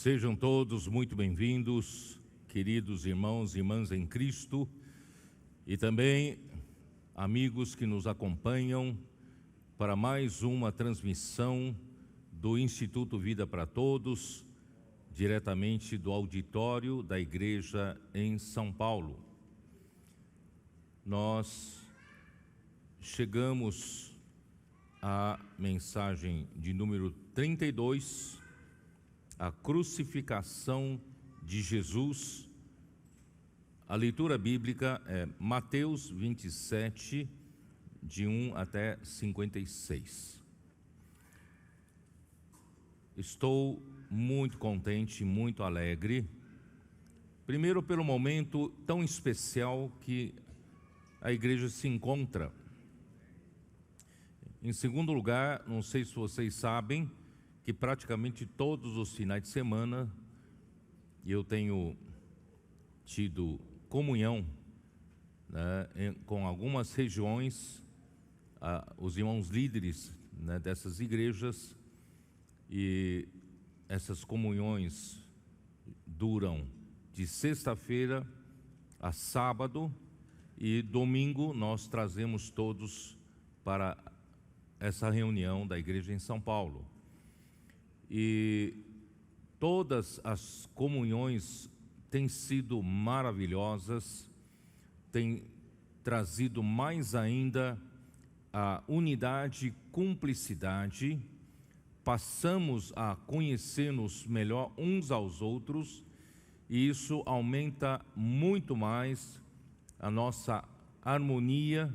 Sejam todos muito bem-vindos, queridos irmãos e irmãs em Cristo, e também amigos que nos acompanham para mais uma transmissão do Instituto Vida para Todos, diretamente do auditório da Igreja em São Paulo. Nós chegamos à mensagem de número 32, a crucificação de Jesus. A leitura bíblica é Mateus 27, de 1 até 56. Estou muito contente, muito alegre, primeiro pelo momento tão especial que a igreja se encontra. Em segundo lugar, não sei se vocês sabem, que praticamente todos os finais de semana eu tenho tido comunhão, né, com algumas regiões, os irmãos líderes, né, dessas igrejas, e essas comunhões duram de sexta-feira a sábado, e domingo nós trazemos todos para essa reunião da igreja em São Paulo. E todas as comunhões têm sido maravilhosas, têm trazido mais ainda a unidade e cumplicidade. Passamos a conhecer-nos melhor uns aos outros, e isso aumenta muito mais a nossa harmonia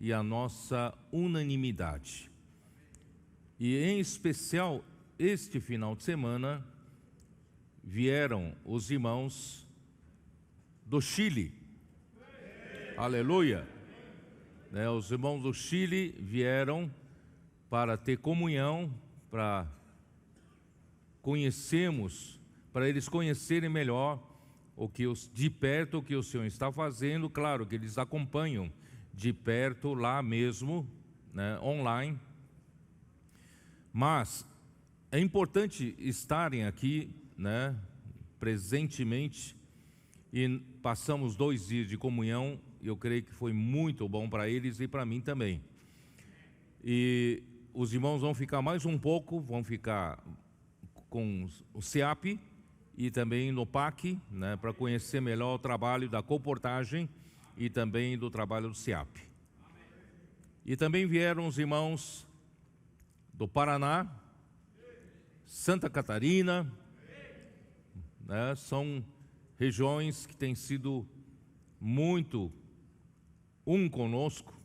e a nossa unanimidade. E em especial, este final de semana, vieram os irmãos do Chile. Aleluia! Né, os irmãos do Chile vieram para ter comunhão, para conhecermos, para eles conhecerem melhor de perto o que o Senhor está fazendo. Claro que eles acompanham de perto lá mesmo, né, online, mas é importante estarem aqui, né, presentemente, e passamos 2 dias de comunhão. Eu creio que foi muito bom para eles e para mim também. E os irmãos vão ficar mais um pouco, vão ficar com o SEAP e também no PAC, né, para conhecer melhor o trabalho da comportagem e também do trabalho do SEAP. E também vieram os irmãos do Paraná, Santa Catarina, né, são regiões que têm sido muito conosco,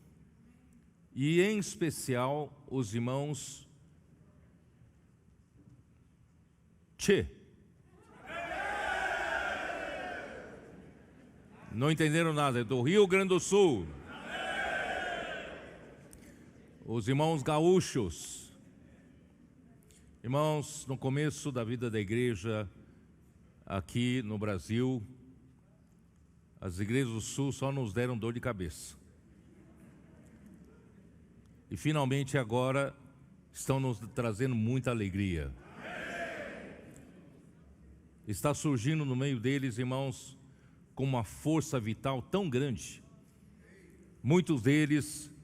e em especial os irmãos não entenderam nada, é do Rio Grande do Sul. Os irmãos gaúchos. Irmãos, no começo da vida da igreja aqui no Brasil, as igrejas do Sul só nos deram dor de cabeça. E finalmente agora estão nos trazendo muita alegria. Está surgindo no meio deles, irmãos, com uma força vital tão grande.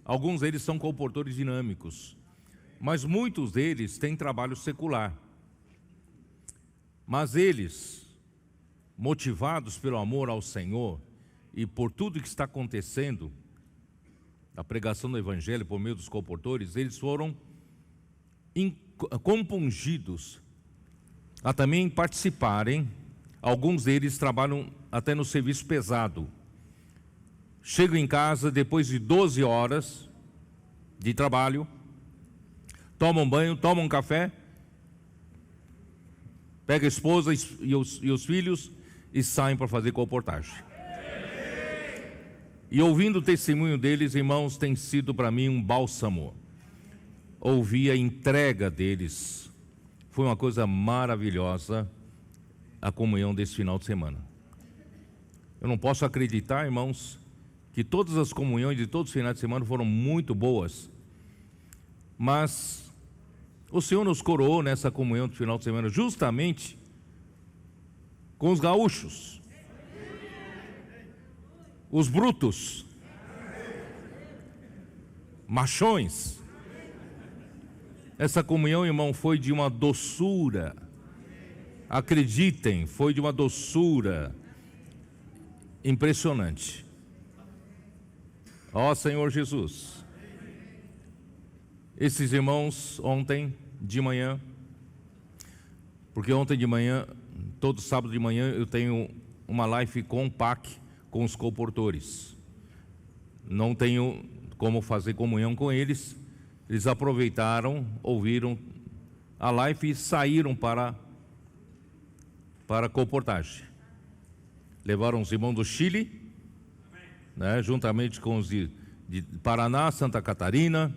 Alguns deles são comportores dinâmicos, mas muitos deles têm trabalho secular. Mas eles, motivados pelo amor ao Senhor e por tudo que está acontecendo, a pregação do Evangelho por meio dos comportores, eles foram compungidos a também participarem. Alguns deles trabalham até no serviço pesado. Chegam em casa depois de 12 horas de trabalho, tomam banho, tomam café, pegam a esposa e os filhos e saem para fazer comportagem. E ouvindo o testemunho deles, irmãos, tem sido para mim um bálsamo. Ouvir a entrega deles. Foi uma coisa maravilhosa a comunhão desse final de semana. Eu não posso acreditar, irmãos, que todas as comunhões de todos os finais de semana foram muito boas, mas o Senhor nos coroou nessa comunhão do final de semana justamente com os gaúchos, os brutos, machões. Essa comunhão, irmão, foi de uma doçura. Acreditem, foi de uma doçura impressionante. Ó Senhor Jesus. Esses irmãos ontem de manhã, porque ontem de manhã, todo sábado de manhã, eu tenho uma live com o PAC, com os comportores. Não tenho como fazer comunhão com eles. Eles aproveitaram, ouviram a live e saíram para a comportagem. Levaram os irmãos do Chile, né, juntamente com os de Paraná, Santa Catarina.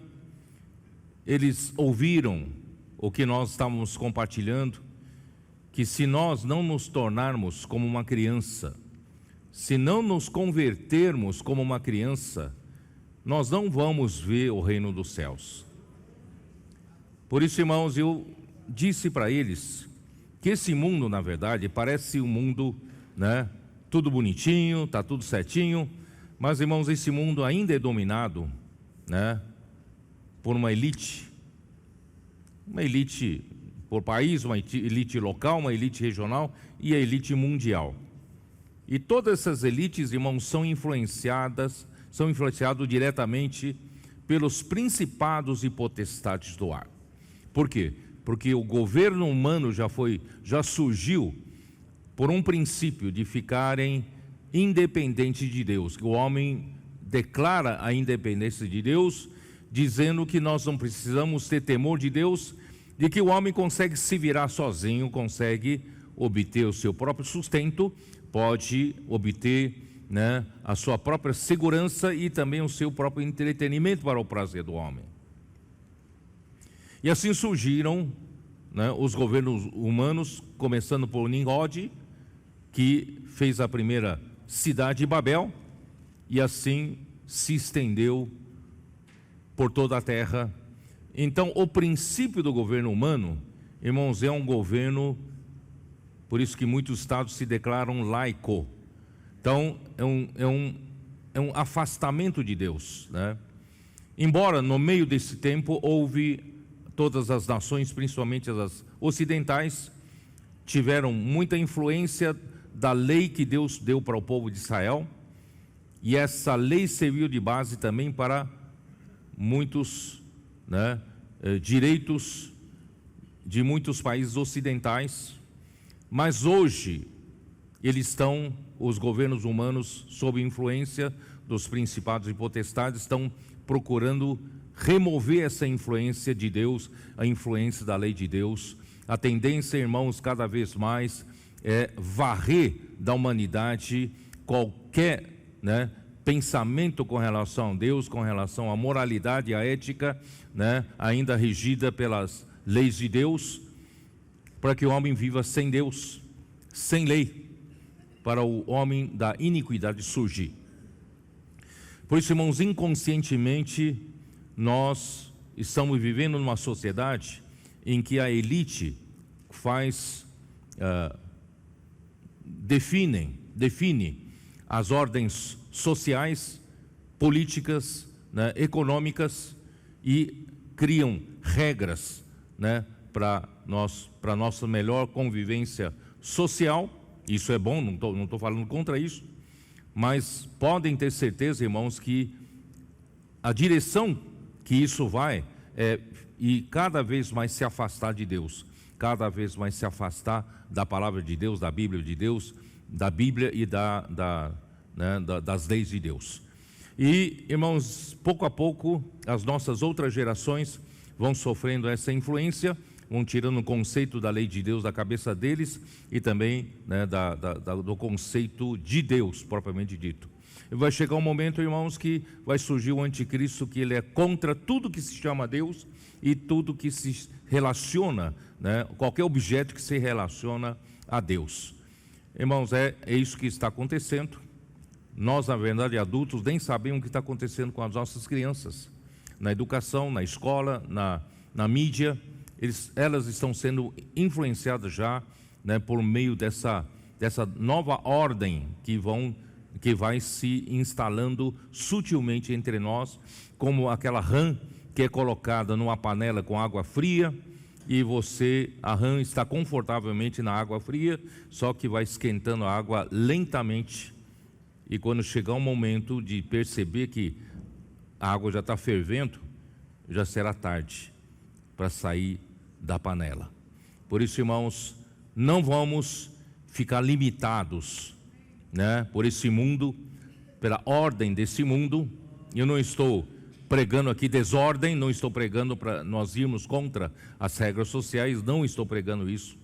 Eles ouviram o que nós estávamos compartilhando, que se nós não nos tornarmos como uma criança, se não nos convertermos como uma criança, nós não vamos ver o reino dos céus. Por isso, irmãos, eu disse para eles que esse mundo, na verdade, parece um mundo, né, tudo bonitinho, está tudo certinho, mas, irmãos, esse mundo ainda é dominado, né, por uma elite por país, uma elite local, uma elite regional e a elite mundial. E todas essas elites, irmãos, são influenciados diretamente pelos principados e potestades do ar. Por quê? Porque o governo humano já surgiu por um princípio de ficarem independentes de Deus. O homem declara a independência de Deus, dizendo que nós não precisamos ter temor de Deus, de que o homem consegue se virar sozinho, consegue obter o seu próprio sustento, pode obter, né, a sua própria segurança e também o seu próprio entretenimento para o prazer do homem. E assim surgiram, né, os governos humanos, começando por Nimrod, que fez a primeira cidade de Babel, e assim se estendeu por toda a terra. Então, o princípio do governo humano, irmãos, é um governo, por isso que muitos estados se declaram laico. Então, é um afastamento de Deus, né? Embora no meio desse tempo houve todas as nações, principalmente as ocidentais, tiveram muita influência da lei que Deus deu para o povo de Israel, e essa lei serviu de base também para muitos, né, direitos de muitos países ocidentais. Mas hoje os governos humanos, sob influência dos principados e potestades, estão procurando remover essa influência de Deus, a influência da lei de Deus. A tendência, irmãos, cada vez mais é varrer da humanidade qualquer, né, pensamento com relação a Deus, com relação à moralidade, à ética, né, ainda regida pelas leis de Deus, para que o homem viva sem Deus, sem lei, para o homem da iniquidade surgir. Por isso, irmãos, inconscientemente, nós estamos vivendo numa sociedade em que a elite define as ordens sociais, políticas, né, econômicas, e criam regras, né, para nossa melhor convivência social. Isso é bom, não estou falando contra isso, mas podem ter certeza, irmãos, que a direção que isso vai e cada vez mais se afastar de Deus, cada vez mais se afastar da palavra de Deus, da Bíblia de Deus, da Bíblia e das leis de Deus. E, irmãos, pouco a pouco, as nossas outras gerações vão sofrendo essa influência, vão tirando o conceito da lei de Deus da cabeça deles e também, né, do conceito de Deus, propriamente dito. E vai chegar um momento, irmãos, que vai surgir o anticristo, que ele é contra tudo que se chama Deus e tudo que se relaciona, né, qualquer objeto que se relaciona a Deus. Irmãos, é isso que está acontecendo. Nós, na verdade, adultos, nem sabemos o que está acontecendo com as nossas crianças. Na educação, na escola, na mídia, elas estão sendo influenciadas já, né, por meio dessa dessa nova ordem que vai se instalando sutilmente entre nós, como aquela rã que é colocada numa panela com água fria, e a rã está confortavelmente na água fria, só que vai esquentando a água lentamente, e quando chegar o momento de perceber que a água já está fervendo, já será tarde para sair da panela. Por isso, irmãos, não vamos ficar limitados, né, por esse mundo, pela ordem desse mundo. Eu não estou pregando aqui desordem, não estou pregando para nós irmos contra as regras sociais, não estou pregando isso,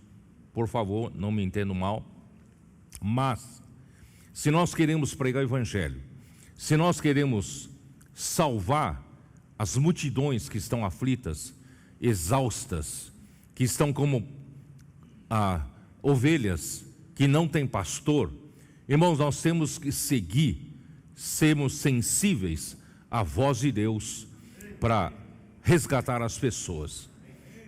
por favor, não me entendam mal. Mas, se nós queremos pregar o Evangelho, se nós queremos salvar as multidões que estão aflitas, exaustas, que estão como ovelhas que não têm pastor, irmãos, nós temos que sermos sensíveis à voz de Deus para resgatar as pessoas,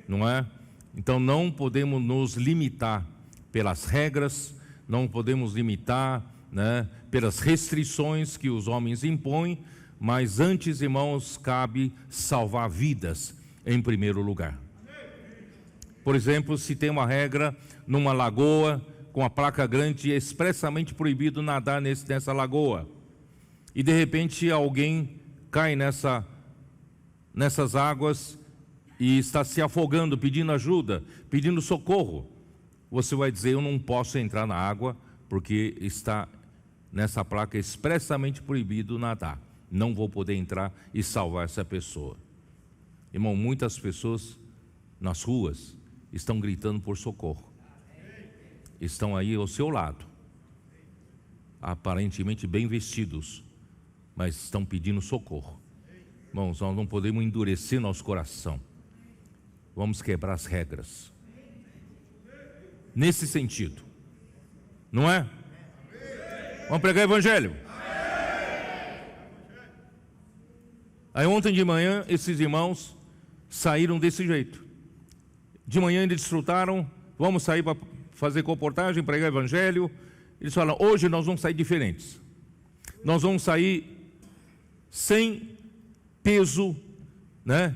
não é? Então não podemos nos limitar pelas regras, não podemos limitar, né, pelas restrições que os homens impõem, mas antes, irmãos, cabe salvar vidas em primeiro lugar. Por exemplo, se tem uma regra numa lagoa com a placa grande expressamente proibido nadar nessa lagoa, e de repente alguém cai nessas águas e está se afogando, pedindo ajuda, pedindo socorro, você vai dizer: eu não posso entrar na água porque está nessa placa expressamente proibido nadar, não vou poder entrar e salvar essa pessoa. Irmão, muitas pessoas nas ruas estão gritando por socorro, estão aí ao seu lado, aparentemente bem vestidos, mas estão pedindo socorro. Irmãos, nós não podemos endurecer nosso coração, vamos quebrar as regras nesse sentido, não é? Vamos pregar o Evangelho. Aí ontem de manhã esses irmãos saíram desse jeito. De manhã eles desfrutaram, vamos sair para fazer comportagem, pregar o Evangelho. Eles falam: hoje nós vamos sair diferentes. Nós vamos sair sem peso, né,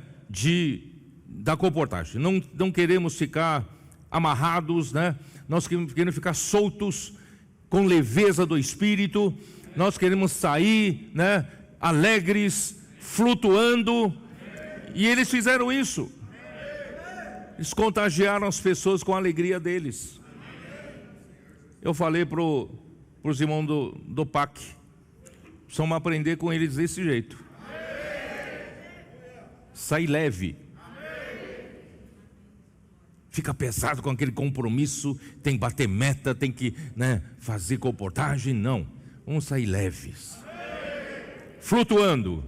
da comportagem. Não queremos ficar amarrados, né? Nós queremos ficar soltos, com leveza do Espírito. Nós queremos sair, né, alegres, flutuando. E eles fizeram isso. Eles contagiaram as pessoas com a alegria deles. Eu falei para os irmãos do PAC: precisamos aprender com eles desse jeito. Sai leve. Fica pesado com aquele compromisso, tem que bater meta, tem que, né, fazer comportagem. Não, vamos sair leves, flutuando.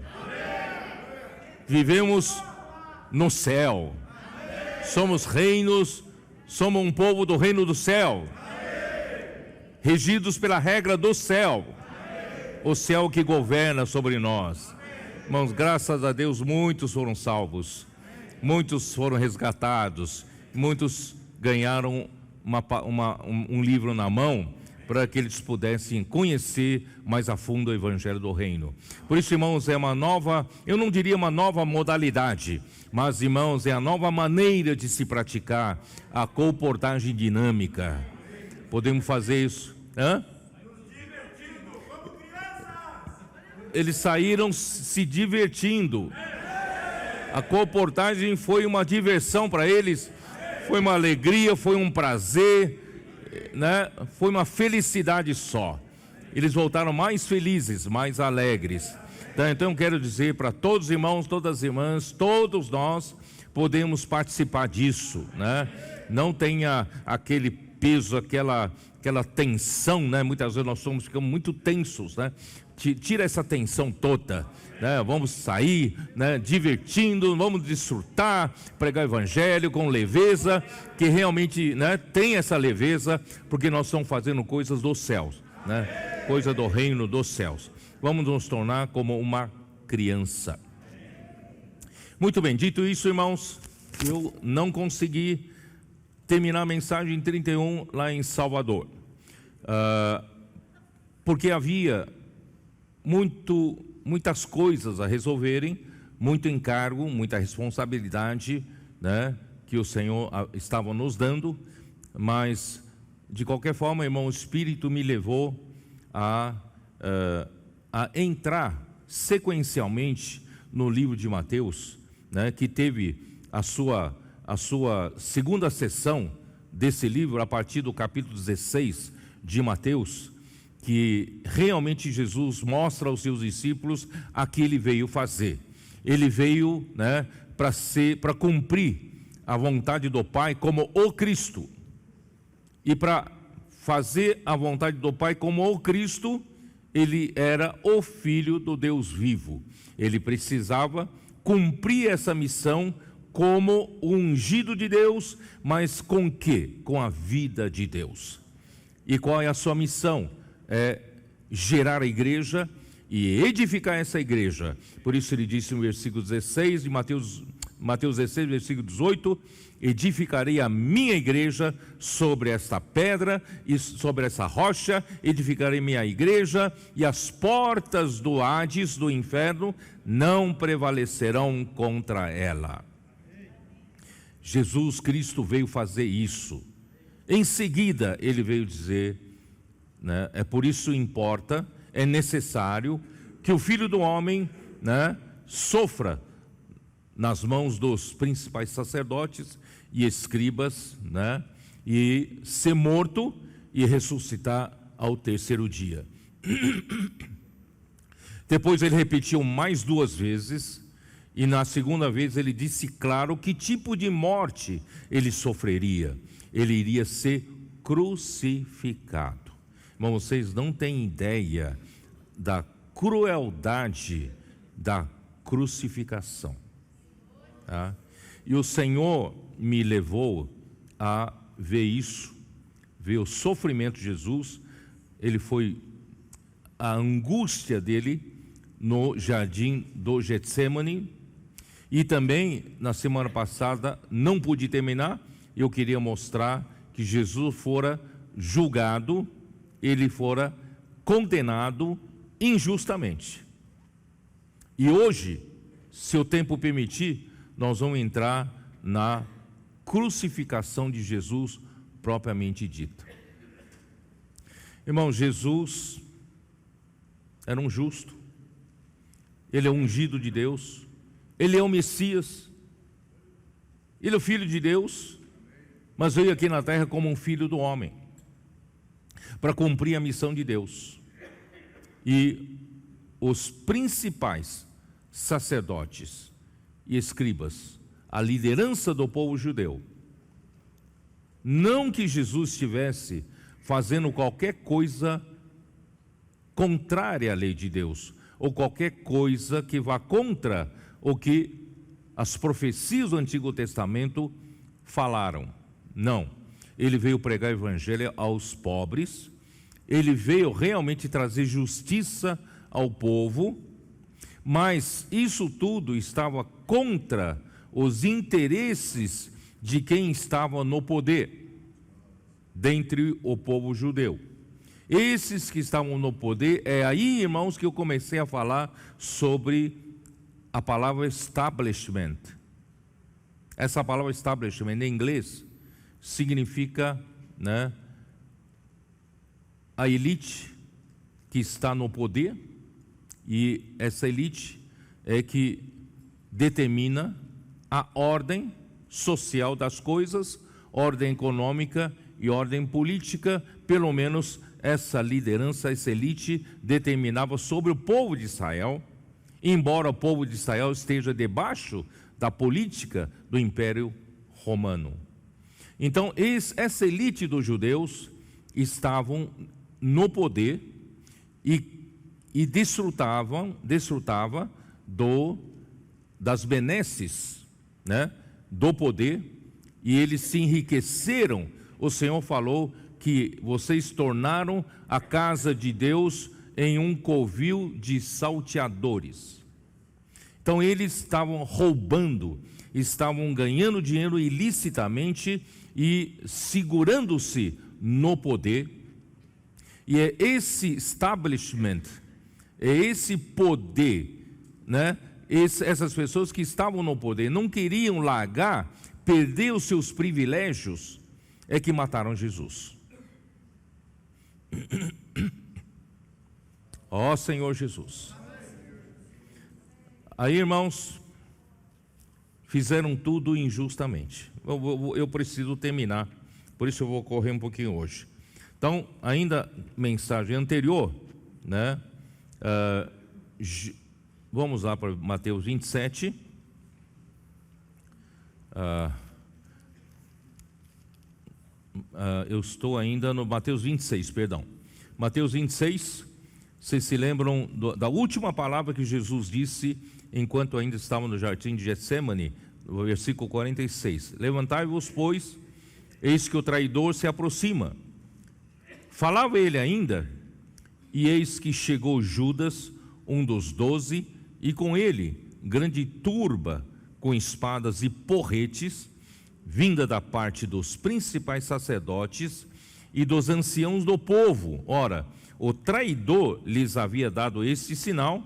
Vivemos no céu, somos reinos, somos um povo do reino do céu, regidos pela regra do céu, o céu que governa sobre nós. Irmãos, graças a Deus, muitos foram salvos, muitos foram resgatados, muitos ganharam um livro na mão para que eles pudessem conhecer mais a fundo o Evangelho do Reino. Por isso, irmãos, é uma nova, eu não diria uma nova modalidade, mas, irmãos, é a nova maneira de se praticar a comportagem dinâmica. Podemos fazer isso. Eles saíram se divertindo. A comportagem foi uma diversão para eles, foi uma alegria, foi um prazer, né? Foi uma felicidade só. Eles voltaram mais felizes, mais alegres. Então eu quero dizer para todos os irmãos, todas as irmãs, todos nós podemos participar disso, né? Não tenha aquele peso, aquela tensão, né? Muitas vezes nós ficamos muito tensos, né? Tira essa tensão toda, né? Vamos sair, né, divertindo, vamos desfrutar, pregar o Evangelho com leveza, que realmente, né, tem essa leveza, porque nós estamos fazendo coisas dos céus, né? Coisa do reino dos céus. Vamos nos tornar como uma criança. Muito bem, dito isso, irmãos, eu não consegui terminar a mensagem 31 lá em Salvador. porque havia muitas coisas a resolverem, muito encargo, muita responsabilidade, né, que o Senhor estava nos dando, mas de qualquer forma, irmão, o Espírito me levou a entrar sequencialmente no livro de Mateus, né, que teve a sua segunda sessão desse livro a partir do capítulo 16 de Mateus, que realmente Jesus mostra aos seus discípulos a que ele veio fazer. Ele veio, né, para cumprir a vontade do Pai como o Cristo. E para fazer a vontade do Pai como o Cristo, ele era o Filho do Deus vivo. Ele precisava cumprir essa missão como o ungido de Deus, mas com quê? Com a vida de Deus. E qual é a sua missão? É gerar a igreja e edificar essa igreja. Por isso ele disse no versículo 16 de Mateus 16, versículo 18: edificarei a minha igreja sobre esta pedra e sobre essa rocha, edificarei minha igreja, e as portas do Hades, do inferno, não prevalecerão contra ela. Jesus Cristo veio fazer isso. Em seguida ele veio dizer, né, é por isso importa, é necessário que o Filho do Homem, né, sofra nas mãos dos principais sacerdotes e escribas, né, e ser morto e ressuscitar ao terceiro dia. Depois ele repetiu mais 2 vezes, e na segunda vez ele disse claro que tipo de morte ele sofreria. Ele iria ser crucificado. Mas vocês não têm ideia da crueldade da crucificação. Tá? E o Senhor me levou a ver isso, ver o sofrimento de Jesus. Ele foi a angústia dele no jardim do Getsemane. E também, na semana passada, não pude terminar, eu queria mostrar que Jesus fora julgado, ele fora condenado injustamente. E hoje, se o tempo permitir, nós vamos entrar na crucificação de Jesus propriamente dita. Irmão, Jesus era um justo, ele é ungido de Deus, ele é o Messias, ele é o Filho de Deus, mas veio aqui na terra como um filho do homem, para cumprir a missão de Deus. E os principais sacerdotes e escribas, a liderança do povo judeu, não que Jesus estivesse fazendo qualquer coisa contrária à lei de Deus, ou qualquer coisa que vá contra o que as profecias do Antigo Testamento falaram. Não, ele veio pregar o evangelho aos pobres, ele veio realmente trazer justiça ao povo, mas isso tudo estava contra os interesses de quem estava no poder, dentre o povo judeu. Esses que estavam no poder, é aí, irmãos, que eu comecei a falar sobre a palavra establishment. Essa palavra establishment em inglês significa, né, a elite que está no poder, e essa elite é que determina a ordem social das coisas, ordem econômica e ordem política. Pelo menos essa liderança, essa elite determinava sobre o povo de Israel, embora o povo de Israel esteja debaixo da política do Império Romano. Então, essa elite dos judeus estavam no poder e desfrutava das benesses, né, do poder, e eles se enriqueceram. O Senhor falou que vocês tornaram a casa de Deus em um covil de salteadores. Então eles estavam roubando, estavam ganhando dinheiro ilicitamente e segurando-se no poder. E é esse establishment, é esse poder, né? Essas pessoas que estavam no poder, não queriam largar, perder os seus privilégios, é que mataram Jesus. Ó Senhor Jesus. Aí, irmãos, fizeram tudo injustamente. Eu preciso terminar, por isso eu vou correr um pouquinho hoje. Então, ainda mensagem anterior, né? Vamos lá para Mateus 27. Eu estou ainda no Mateus 26, perdão. Mateus 26, vocês se lembram da última palavra que Jesus disse enquanto ainda estavam no jardim de Getsêmani, no versículo 46. Levantai-vos, pois, eis que o traidor se aproxima. Falava ele ainda, e eis que chegou Judas, um dos 12, e com ele grande turba com espadas e porretes, vinda da parte dos principais sacerdotes e dos anciãos do povo. Ora, o traidor lhes havia dado este sinal: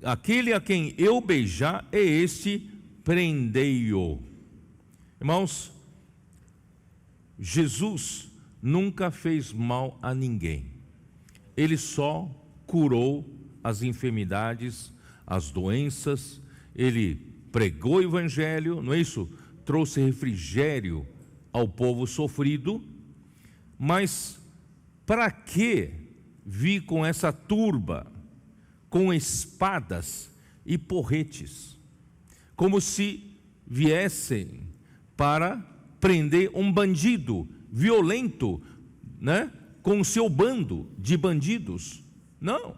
aquele a quem eu beijar é este, prendei-o. Irmãos, Jesus nunca fez mal a ninguém. Ele só curou as enfermidades, as doenças. Ele pregou o evangelho, não é isso? Trouxe refrigério ao povo sofrido. Mas para que vir com essa turba, com espadas e porretes, como se viessem para prender um bandido violento, né, com o seu bando de bandidos? Não,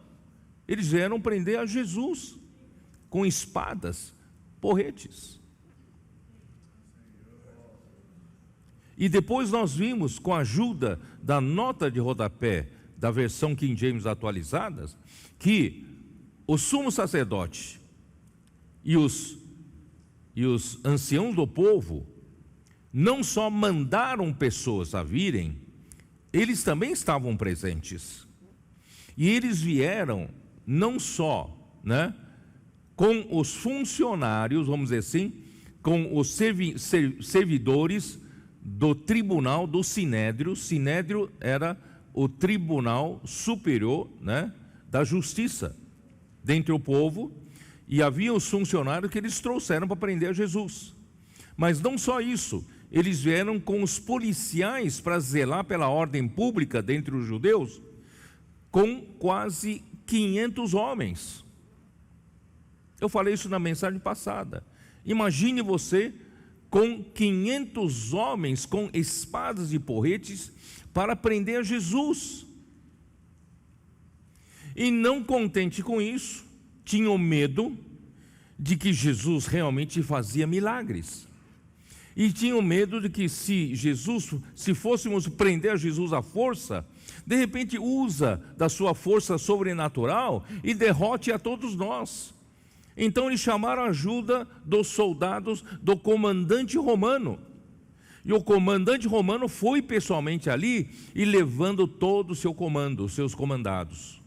eles vieram prender a Jesus com espadas, porretes. E depois nós vimos, com a ajuda da nota de rodapé da versão King James atualizadas, que o sumo sacerdote e os anciãos do povo não só mandaram pessoas a virem, eles também estavam presentes. E eles vieram não só, né, com os funcionários, vamos dizer assim, com os servidores do tribunal do Sinédrio. Sinédrio era o tribunal superior, né, da justiça dentre o povo, e havia os funcionários que eles trouxeram para prender a Jesus. Mas não só isso, eles vieram com os policiais para zelar pela ordem pública dentre os judeus, com quase 500 homens. Eu falei isso na mensagem passada. Imagine você com 500 homens com espadas e porretes para prender a Jesus. E não contente com isso, tinham medo de que Jesus realmente fazia milagres. E tinham medo de que se fôssemos prender a Jesus à força, de repente usa da sua força sobrenatural e derrote a todos nós. Então eles chamaram a ajuda dos soldados do comandante romano. E o comandante romano foi pessoalmente ali e levando todo o seu comando, os seus comandados.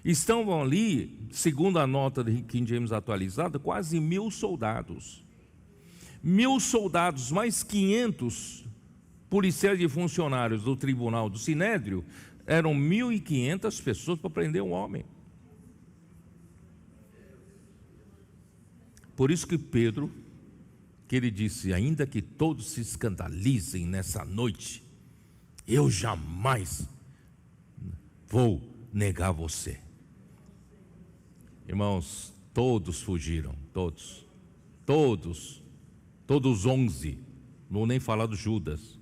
Estavam ali, segundo a nota de King James atualizada, quase 1.000 soldados. 1.000 soldados, mais 500 policiais e funcionários do tribunal do Sinédrio, eram 1.500 pessoas para prender um homem. Por isso que Pedro, que ele disse, ainda que todos se escandalizem nessa noite, eu jamais vou negar você. Irmãos, todos fugiram, todos 11, não vou nem falar do Judas,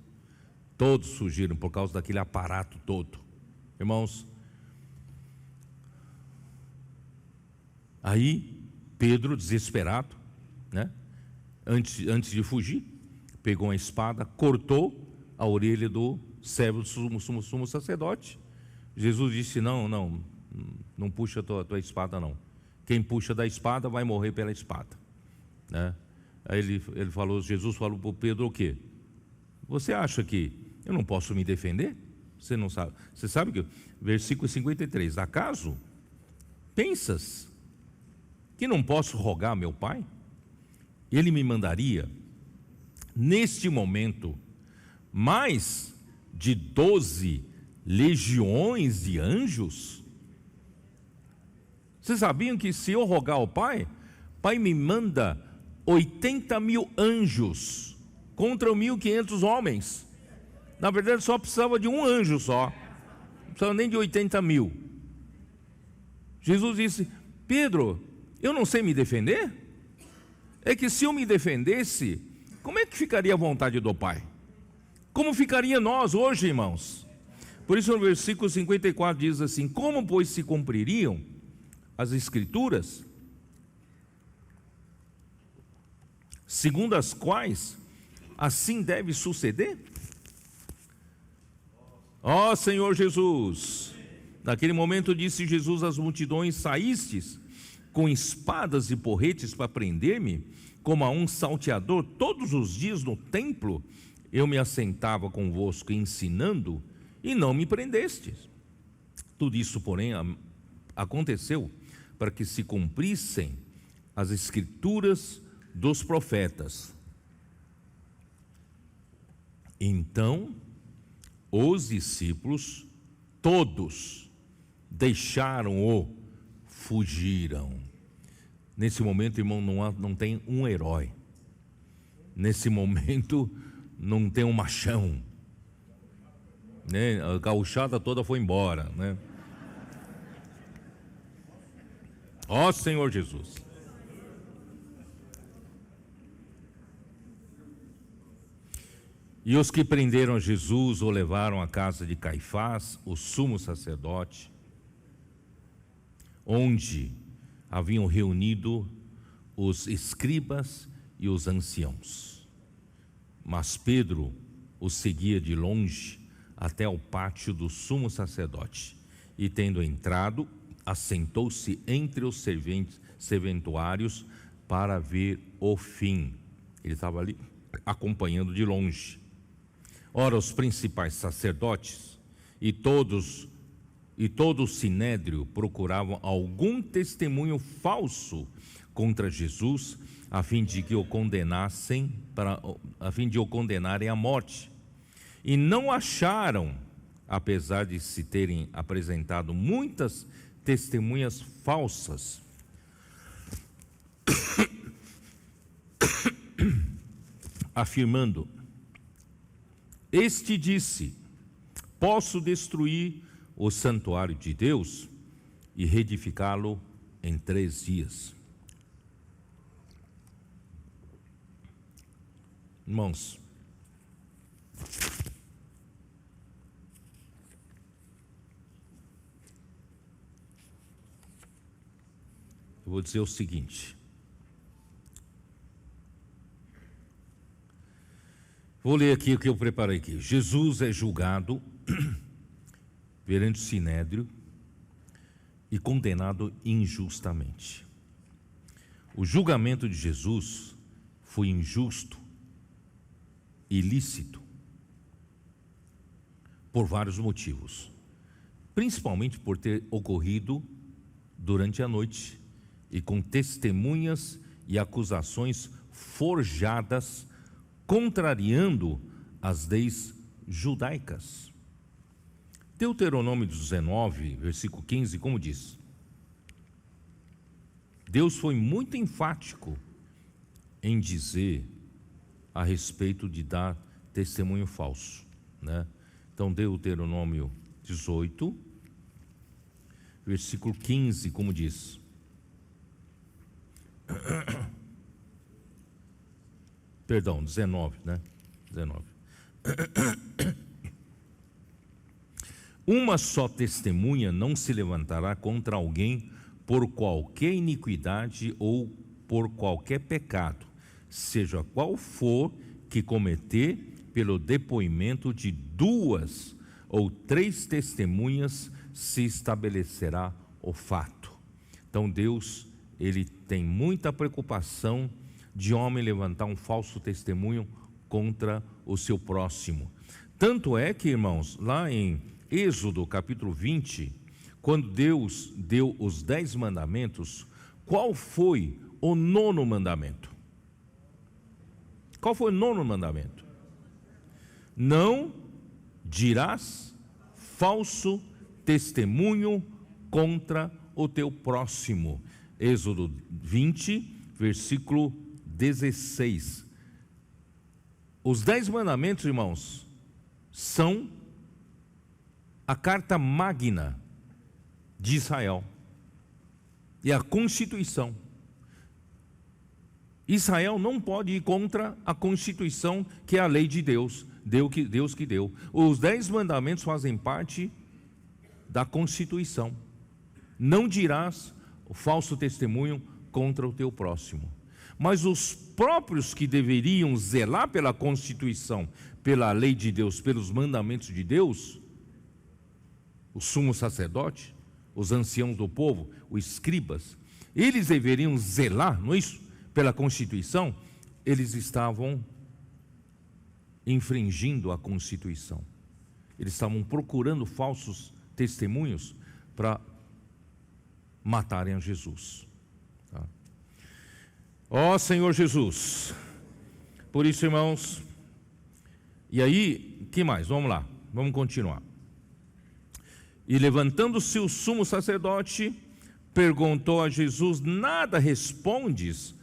todos fugiram por causa daquele aparato todo. Irmãos, aí Pedro, desesperado, né, antes de fugir, pegou uma espada, cortou a orelha do servo do sumo sacerdote. Jesus disse, não puxa a tua espada não. Quem puxa da espada vai morrer pela espada, né? Aí Jesus falou para Pedro o quê? Você acha que eu não posso me defender? Você não sabe. Você sabe que, versículo 53, acaso pensas que não posso rogar a meu Pai? Ele me mandaria, neste momento, mais de 12 legiões de anjos? Vocês sabiam que se eu rogar ao Pai, o Pai me manda 80.000 anjos contra 1.500 homens. Na verdade, só precisava de um anjo só, não precisava nem de 80.000. Jesus disse: Pedro, eu não sei me defender? É que se eu me defendesse, como é que ficaria a vontade do Pai? Como ficaria nós hoje, irmãos? Por isso no versículo 54 diz assim: como pois se cumpririam as Escrituras, segundo as quais assim deve suceder? Ó Senhor Jesus, naquele momento disse Jesus às multidões: saístes com espadas e porretes para prender-me, como a um salteador. Todos os dias no templo eu me assentava convosco ensinando, e não me prendestes. Tudo isso, porém, aconteceu para que se cumprissem as Escrituras dos profetas. Então os discípulos todos deixaram-o, fugiram. Nesse momento, irmão, não tem um herói. Nesse momento não tem um machão, né? A gauchada toda foi embora, né? Ó Senhor Jesus. E os que prenderam Jesus o levaram à casa de Caifás, o sumo sacerdote, onde haviam reunido os escribas e os anciãos. Mas Pedro o seguia de longe até o pátio do sumo sacerdote, e tendo entrado, assentou-se entre os serventuários para ver o fim. Ele estava ali acompanhando de longe. Ora, os principais sacerdotes e todo o sinédrio procuravam algum testemunho falso contra Jesus, a fim de o condenarem à morte. E não acharam, apesar de se terem apresentado muitas testemunhas falsas. Afirmando: este disse: posso destruir o santuário de Deus e reedificá-lo em 3 dias. Irmãos, eu vou dizer o seguinte: vou ler aqui o que eu preparei aqui. Jesus é julgado perante o sinédrio e condenado injustamente. O julgamento de Jesus foi injusto, ilícito, por vários motivos, principalmente por ter ocorrido durante a noite e com testemunhas e acusações forjadas, contrariando as leis judaicas. Deuteronômio 19, versículo 15, como diz? Deus foi muito enfático em dizer a respeito de dar testemunho falso, né? Então, Deuteronômio 18, versículo 15, como diz? Perdão, 19, né? 19. Uma só testemunha não se levantará contra alguém por qualquer iniquidade ou por qualquer pecado, seja qual for que cometer, pelo depoimento de 2 ou 3 testemunhas se estabelecerá o fato. Então Deus, Ele tem muita preocupação de homem levantar um falso testemunho contra o seu próximo. Tanto é que, irmãos, lá em Êxodo capítulo 20, quando Deus deu os 10 mandamentos, qual foi o 9º mandamento? Qual foi o 9º mandamento? Não dirás falso testemunho contra o teu próximo. Êxodo 20, versículo 16. Os 10 mandamentos, irmãos, são a carta magna de Israel. É a Constituição. Israel não pode ir contra a Constituição, que é a lei de Deus, Deus que deu. Os 10 mandamentos fazem parte da Constituição. Não dirás o falso testemunho contra o teu próximo. Mas os próprios que deveriam zelar pela Constituição, pela lei de Deus, pelos mandamentos de Deus, o sumo sacerdote, os anciãos do povo, os escribas, eles deveriam zelar, não é isso? Pela Constituição. Eles estavam infringindo a Constituição. Eles estavam procurando falsos testemunhos para matarem a Jesus. Tá? Ó Senhor Jesus. Por isso, irmãos, e aí, que mais? Vamos lá, vamos continuar. E levantando-se o sumo sacerdote, perguntou a Jesus: nada respondes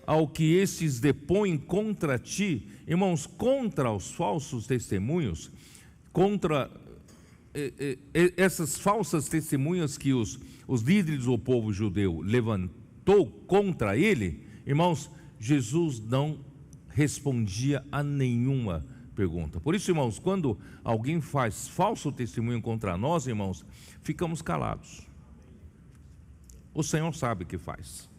ao que estes depõem contra ti? Irmãos, contra os falsos testemunhos, contra essas falsas testemunhas que os líderes do povo judeu levantou contra ele, irmãos, Jesus não respondia a nenhuma pergunta. Por isso, irmãos, quando alguém faz falso testemunho contra nós, irmãos, ficamos calados. O Senhor sabe o que faz.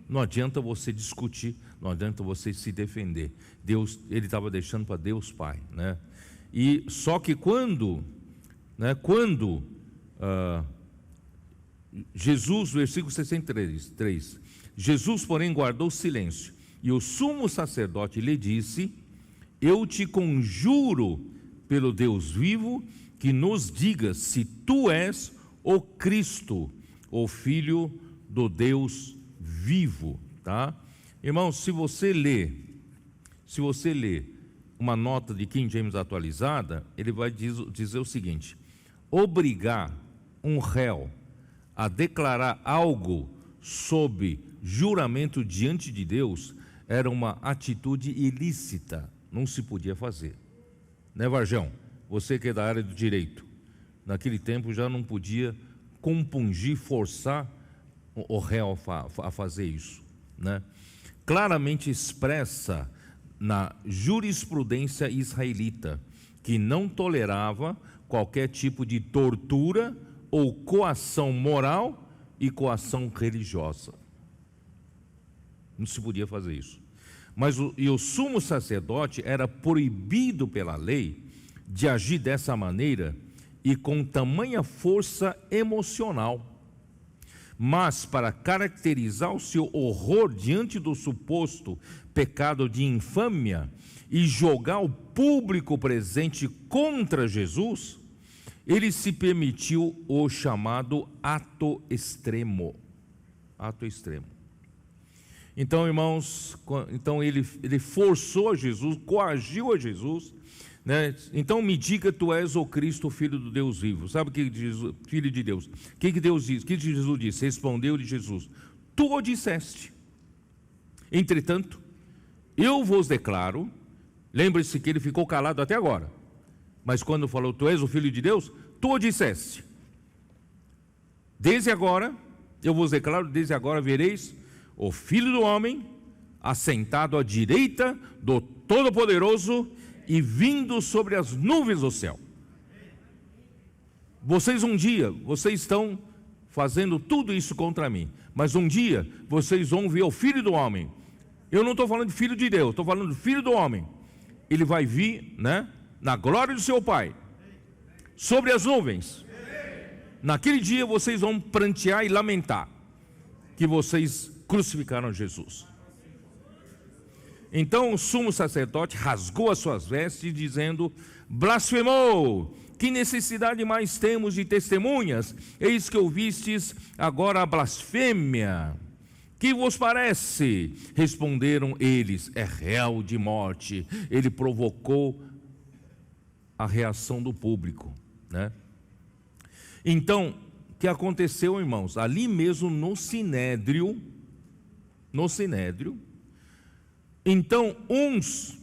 Não adianta você discutir, não adianta você se defender. Deus, ele estava deixando para Deus Pai, né? E só que quando Jesus, versículo 63, Jesus, porém, guardou silêncio, e o sumo sacerdote lhe disse: eu te conjuro pelo Deus vivo, que nos digas se tu és o Cristo, o Filho do Deus vivo. Tá? Irmãos, se você ler uma nota de King James atualizada, ele vai dizer o seguinte: obrigar um réu a declarar algo sob juramento diante de Deus era uma atitude ilícita, não se podia fazer, né, Varjão? Você que é da área do direito, naquele tempo já não podia compungir, forçar o réu a fazer isso, né? Claramente expressa na jurisprudência israelita, que não tolerava qualquer tipo de tortura ou coação moral e coação religiosa. Não se podia fazer isso. Mas o sumo sacerdote era proibido pela lei de agir dessa maneira e com tamanha força emocional. Mas para caracterizar o seu horror diante do suposto pecado de infâmia e jogar o público presente contra Jesus, ele se permitiu o chamado ato extremo. Ato extremo. Então, irmãos, ele forçou a Jesus, coagiu a Jesus, né? Então me diga, tu és o Cristo, o Filho do Deus vivo. Sabe o que diz, Filho de Deus? O que Deus diz? O que Jesus disse? Respondeu-lhe Jesus: tu o disseste. Entretanto, eu vos declaro. Lembre-se que ele ficou calado até agora, mas quando falou, tu és o Filho de Deus, tu o disseste. Desde agora, eu vos declaro, desde agora vereis o Filho do Homem assentado à direita do Todo-Poderoso e vindo sobre as nuvens do céu. Vocês estão fazendo tudo isso contra mim, mas um dia vocês vão ver o Filho do Homem. Eu não estou falando de Filho de Deus, estou falando de Filho do Homem. Ele vai vir, né, na glória do seu Pai, sobre as nuvens. Naquele dia vocês vão prantear e lamentar que vocês crucificaram Jesus. Então o sumo sacerdote rasgou as suas vestes, dizendo: blasfemou! Que necessidade mais temos de testemunhas? Eis que ouvistes agora a blasfêmia. Que vos parece? Responderam eles: é réu de morte. Ele provocou a reação do público, né? Então, o que aconteceu, irmãos? Ali mesmo no sinédrio, então uns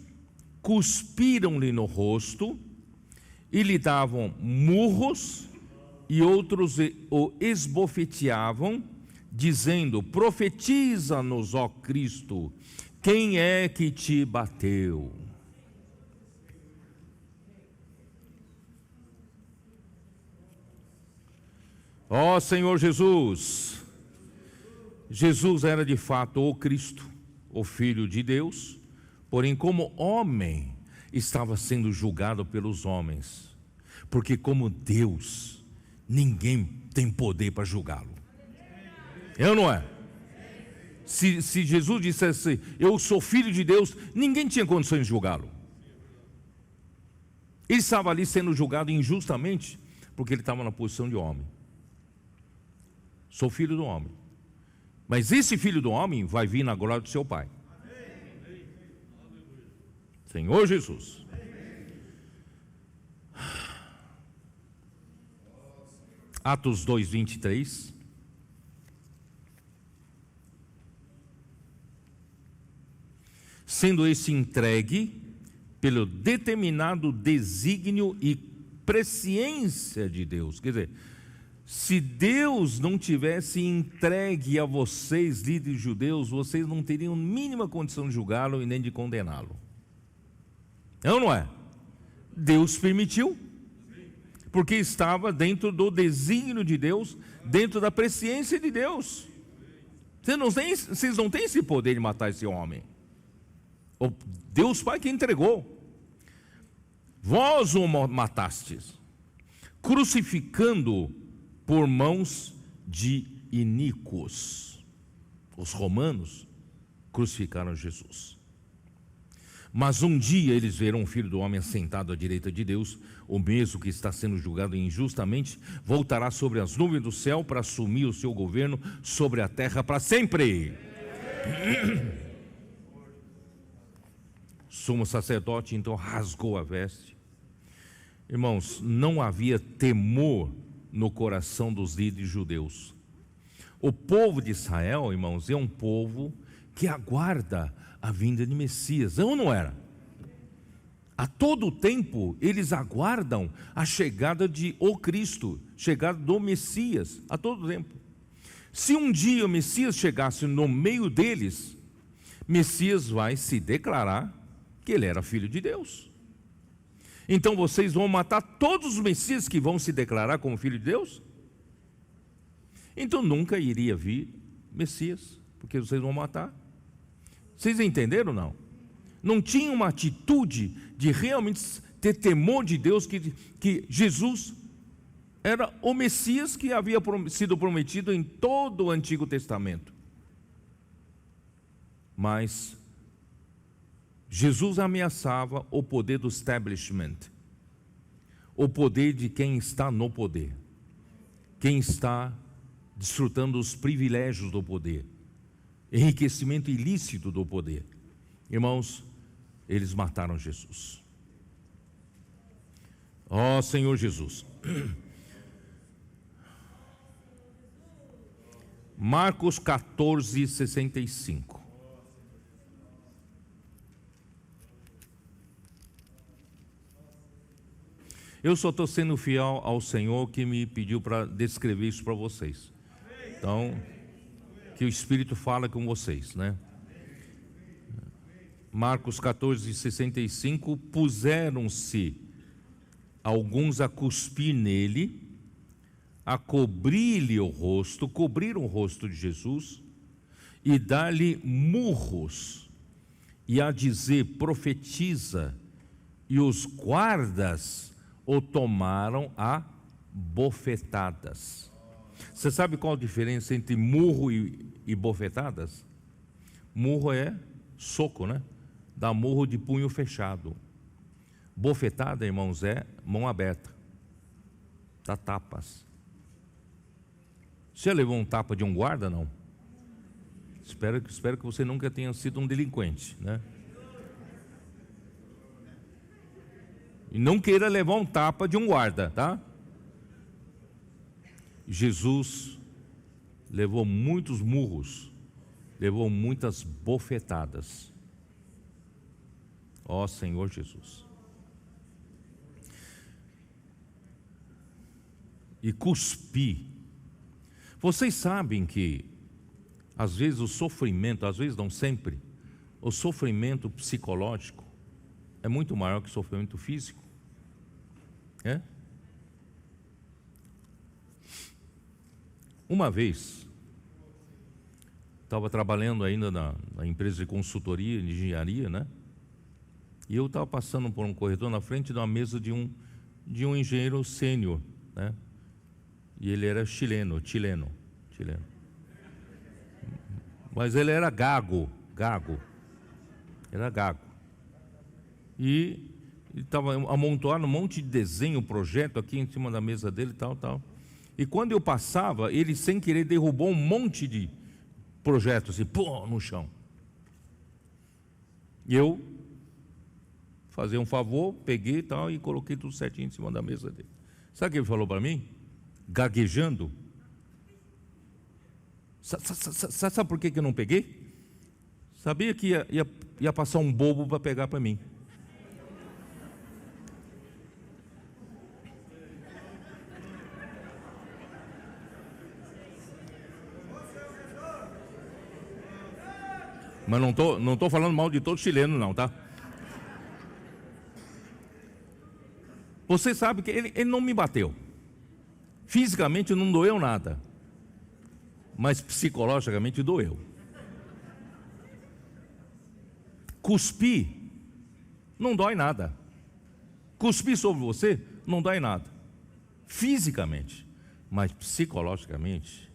cuspiram-lhe no rosto e lhe davam murros, e outros o esbofeteavam, dizendo: profetiza-nos, ó Cristo, quem é que te bateu? Ó Senhor Jesus. Jesus era de fato o Cristo, o Filho de Deus, porém como homem estava sendo julgado pelos homens, porque como Deus, ninguém tem poder para julgá-lo. É ou não é? Se Jesus dissesse: eu sou filho de Deus, ninguém tinha condições de julgá-lo. Ele estava ali sendo julgado injustamente, porque ele estava na posição de homem. Sou filho do homem. Mas esse filho do homem vai vir na glória do seu Pai. Senhor Jesus. Atos 2:23. Sendo esse entregue pelo determinado desígnio e presciência de Deus. Quer dizer, se Deus não tivesse entregue a vocês, líderes judeus, vocês não teriam mínima condição de julgá-lo e nem de condená-lo. É ou não é? Deus permitiu, porque estava dentro do desígnio de Deus, dentro da presciência de Deus. Vocês não têm esse poder de matar esse homem. O Deus Pai que entregou. Vós o matastes, crucificando por mãos de iníquos. Os romanos crucificaram Jesus. Mas um dia eles verão o Filho do Homem assentado à direita de Deus, o mesmo que está sendo julgado injustamente, voltará sobre as nuvens do céu para assumir o seu governo sobre a terra para sempre. O sumo sacerdote então rasgou a veste. Irmãos, não havia temor no coração dos líderes judeus. O povo de Israel, irmãos, é um povo que aguarda a vinda de Messias, ou não era? A todo tempo eles aguardam a chegada de o Cristo, chegada do Messias, a todo tempo. Se um dia o Messias chegasse no meio deles, Messias vai se declarar que ele era filho de Deus. Então vocês vão matar todos os Messias que vão se declarar como filho de Deus? Então nunca iria vir Messias, porque vocês vão matar. Vocês entenderam ou não? Não tinha uma atitude de realmente ter temor de Deus, que Jesus era o Messias que havia sido prometido em todo o Antigo Testamento. Mas Jesus ameaçava o poder do establishment, o poder de quem está no poder, quem está desfrutando dos privilégios do poder, enriquecimento ilícito do poder. Irmãos, eles mataram Jesus. Ó Senhor Jesus. Marcos 14:65. Eu só estou sendo fiel ao Senhor que me pediu para descrever isso para vocês. Então, que o Espírito fala com vocês, né? Marcos 14:65, puseram-se alguns a cuspir nele, a cobrir-lhe o rosto, cobriram o rosto de Jesus, e dar-lhe murros, e a dizer, profetiza, e os guardas o tomaram a bofetadas. Você sabe qual a diferença entre murro e bofetadas? Murro é soco, né? dá murro de punho fechado. Bofetada, irmãos, é mão aberta, dá tapas. Você já levou um tapa de um guarda? Não. Espero que você nunca tenha sido um delinquente, né? E não queira levar um tapa de um guarda, tá? Jesus levou muitos murros, levou muitas bofetadas. Ó Senhor Jesus. E cuspir. Vocês sabem que às vezes o sofrimento, às vezes não sempre, o sofrimento psicológico é muito maior que o sofrimento físico. É? Uma vez, estava trabalhando ainda na empresa de consultoria, de engenharia, né? E eu estava passando por um corredor na frente de uma mesa de um engenheiro sênior, né? E ele era chileno. Mas ele era gago. Era gago. E ele estava amontoando um monte de desenho, projeto aqui em cima da mesa dele, tal. E quando eu passava, ele sem querer derrubou um monte de projetos assim, pô, no chão. E eu fazer um favor, peguei tal e coloquei tudo certinho em cima da mesa dele. Sabe o que ele falou para mim? Gaguejando. Sabe por que eu não peguei? Sabia que ia passar um bobo para pegar para mim. Mas não tô falando mal de todo chileno não, tá? Você sabe que ele não me bateu. Fisicamente não doeu nada. Mas psicologicamente doeu. Cuspir não dói nada. Cuspir sobre você não dói nada. Fisicamente. Mas psicologicamente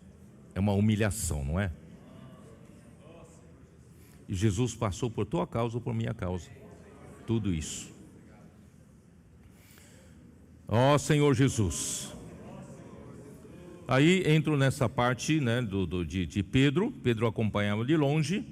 é uma humilhação, não é? E Jesus passou por tua causa ou por minha causa. Tudo isso. Ó Senhor Jesus. Aí entro nessa parte, né, de Pedro. Pedro acompanhava de longe.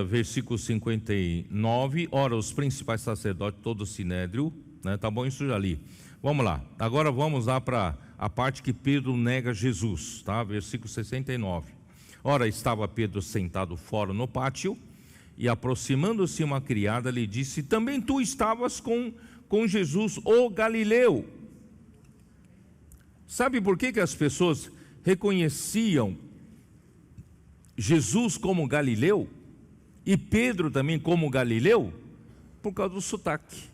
Versículo 59. Ora, os principais sacerdotes, todo o sinédrio, né, tá bom, isso já li. Vamos lá. Agora vamos lá para a parte que Pedro nega Jesus, tá? Versículo 69. Ora, estava Pedro sentado fora no pátio, e aproximando-se uma criada, lhe disse: também tu estavas com Jesus, o Galileu. Sabe por que as pessoas reconheciam Jesus como Galileu, e Pedro também como Galileu? Por causa do sotaque.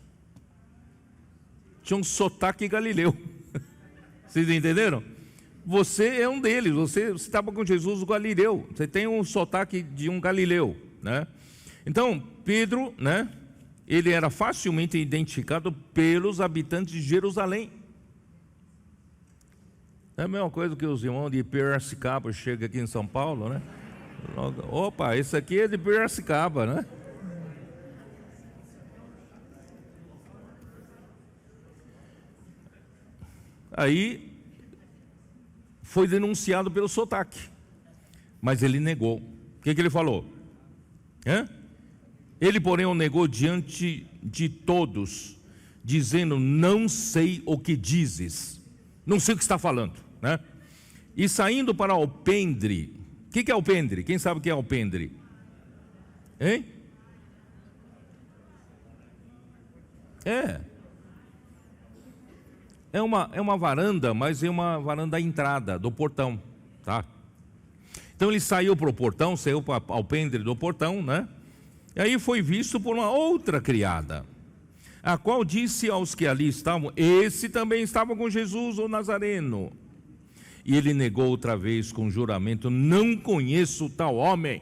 Tinha um sotaque galileu. Vocês entenderam? Você é um deles, você estava com Jesus o Galileu, você tem um sotaque de um galileu, né? Então, Pedro, né, ele era facilmente identificado pelos habitantes de Jerusalém. É a mesma coisa que os irmãos de Piracicaba chegam aqui em São Paulo, né? Opa, esse aqui é de Piracicaba, né? Aí foi denunciado pelo sotaque, mas ele negou. O que ele falou? Ele, porém, o negou diante de todos, dizendo: não sei o que dizes, não sei o que está falando, né? E saindo para alpendre. O que é alpendre? Quem sabe o que é alpendre? Hein? É uma varanda, mas é uma varanda à entrada do portão, tá? Então ele saiu para o portão, saiu para o alpendre do portão, né? E aí foi visto por uma outra criada, a qual disse aos que ali estavam: esse também estava com Jesus, o Nazareno. E ele negou outra vez com juramento: não conheço tal homem.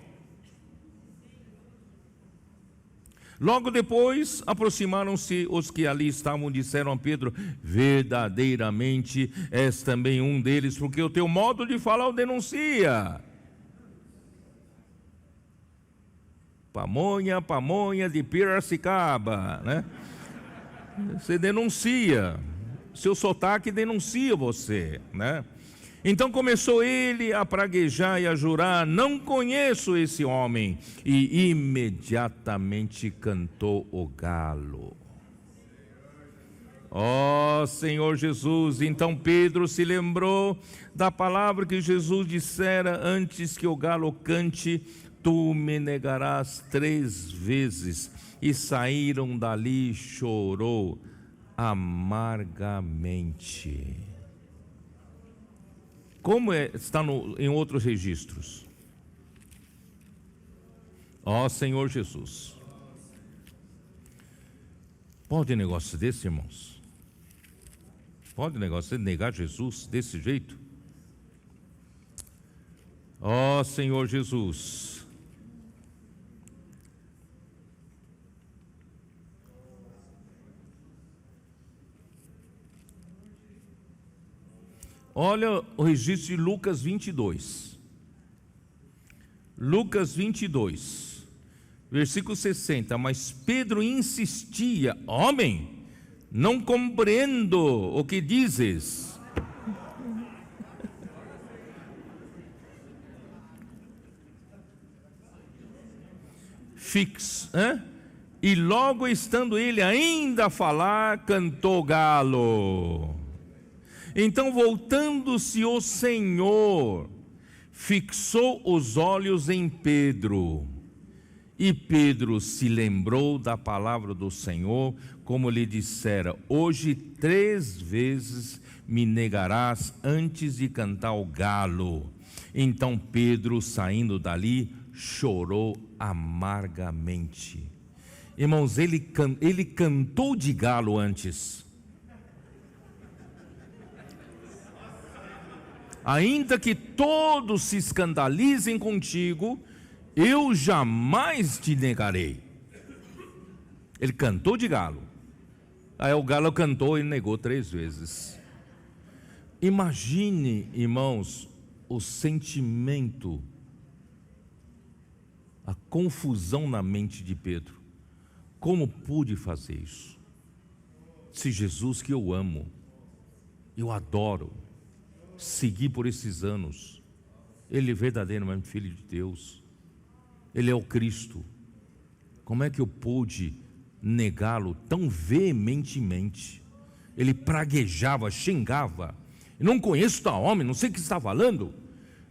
Logo depois, aproximaram-se os que ali estavam e disseram a Pedro: verdadeiramente és também um deles, porque o teu modo de falar o denuncia. Pamonha de Piracicaba, né? Você denuncia, seu sotaque denuncia você, né? Então começou ele a praguejar e a jurar: não conheço esse homem. E imediatamente cantou o galo. Ó Senhor Jesus. Então Pedro se lembrou da palavra que Jesus dissera: antes que o galo cante, tu me negarás 3 vezes. E saíram dali, chorou amargamente. Como está em outros registros? Ó Senhor Jesus. Pode negócio desse, irmãos? Pode negócio de negar Jesus desse jeito? Ó Senhor Jesus. Olha o registro de Lucas 22. Lucas 22, versículo 60. Mas Pedro insistia: homem, não compreendo o que dizes. E logo estando ele ainda a falar, cantou galo. Então, voltando-se o Senhor, fixou os olhos em Pedro. E Pedro se lembrou da palavra do Senhor, como lhe dissera: hoje 3 vezes me negarás antes de cantar o galo. Então Pedro, saindo dali, chorou amargamente. Irmãos, ele cantou de galo antes. Ainda que todos se escandalizem contigo, eu jamais te negarei. Ele cantou de galo. Aí o galo cantou e negou 3 vezes. Imagine, irmãos, o sentimento, a confusão na mente de Pedro. Como pude fazer isso? Se Jesus, que eu amo, eu adoro, segui por esses anos, Ele é verdadeiramente Filho de Deus, Ele é o Cristo, como é que eu pude negá-lo tão veementemente? Ele praguejava, xingava: eu não conheço tal homem, não sei o que está falando.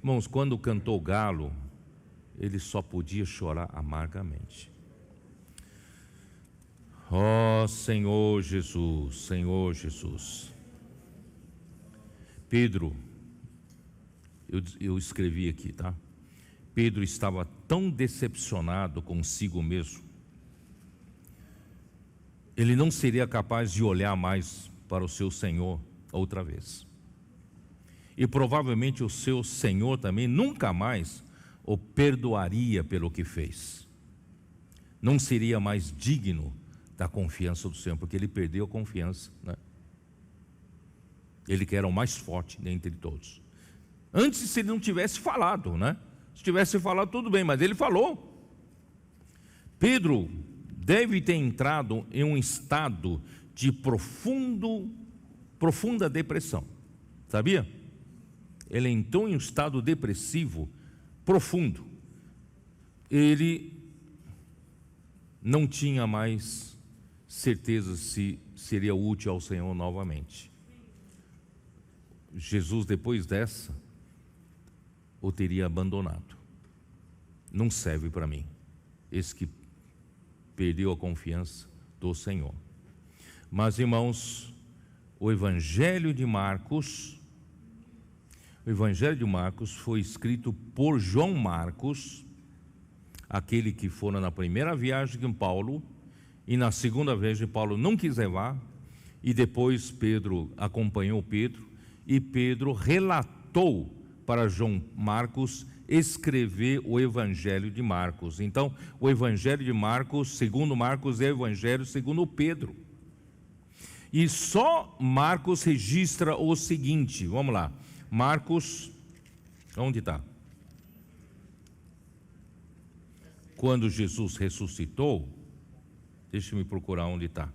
Irmãos, quando cantou o galo, ele só podia chorar amargamente. Ó Senhor Jesus, Senhor Jesus. Pedro, eu escrevi aqui, tá? Pedro estava tão decepcionado consigo mesmo, ele não seria capaz de olhar mais para o seu Senhor outra vez. E provavelmente o seu Senhor também nunca mais o perdoaria pelo que fez. Não seria mais digno da confiança do Senhor, porque ele perdeu a confiança, né? Ele que era o mais forte dentre todos. Antes, se ele não tivesse falado, né? Se tivesse falado, tudo bem, mas ele falou. Pedro deve ter entrado em um estado de profunda depressão. Sabia? Ele entrou em um estado depressivo profundo. Ele não tinha mais certeza se seria útil ao Senhor novamente. Jesus, depois dessa, o teria abandonado. Não serve para mim, esse que perdeu a confiança do Senhor. Mas, irmãos, o Evangelho de Marcos foi escrito por João Marcos, aquele que fora na primeira viagem com Paulo, e na segunda viagem Paulo não quis levar, e depois Pedro acompanhou Pedro, e Pedro relatou para João Marcos escrever o Evangelho de Marcos. Então, o Evangelho de Marcos, segundo Marcos, é o Evangelho segundo Pedro. E só Marcos registra o seguinte, vamos lá. Marcos, onde está? quando Jesus ressuscitou, deixa eu me procurar onde está.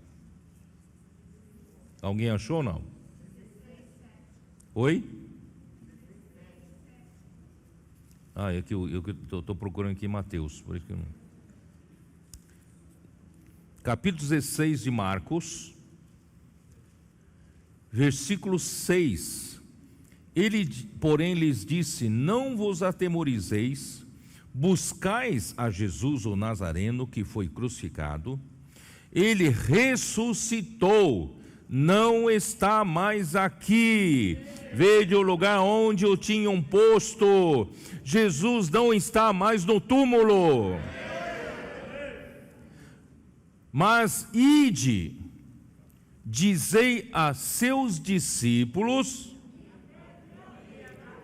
Alguém achou ou não? Oi? É que eu estou procurando aqui em Mateus. Por isso que não... Capítulo 16 de Marcos, versículo 6. Ele, porém, lhes disse: não vos atemorizeis, buscais a Jesus o Nazareno, que foi crucificado. Ele ressuscitou, não está mais aqui. Vede o lugar onde o tinham posto. Jesus não está mais no túmulo. Mas ide, dizei a seus discípulos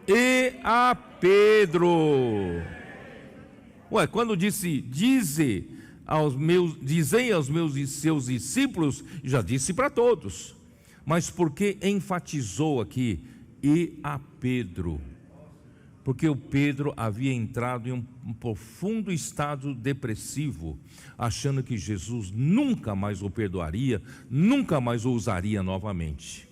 e a Pedro. Quando disse dizei aos meus e seus discípulos, já disse para todos. Mas por que enfatizou aqui e a Pedro? Porque o Pedro havia entrado em um profundo estado depressivo, achando que Jesus nunca mais o perdoaria, nunca mais o usaria novamente.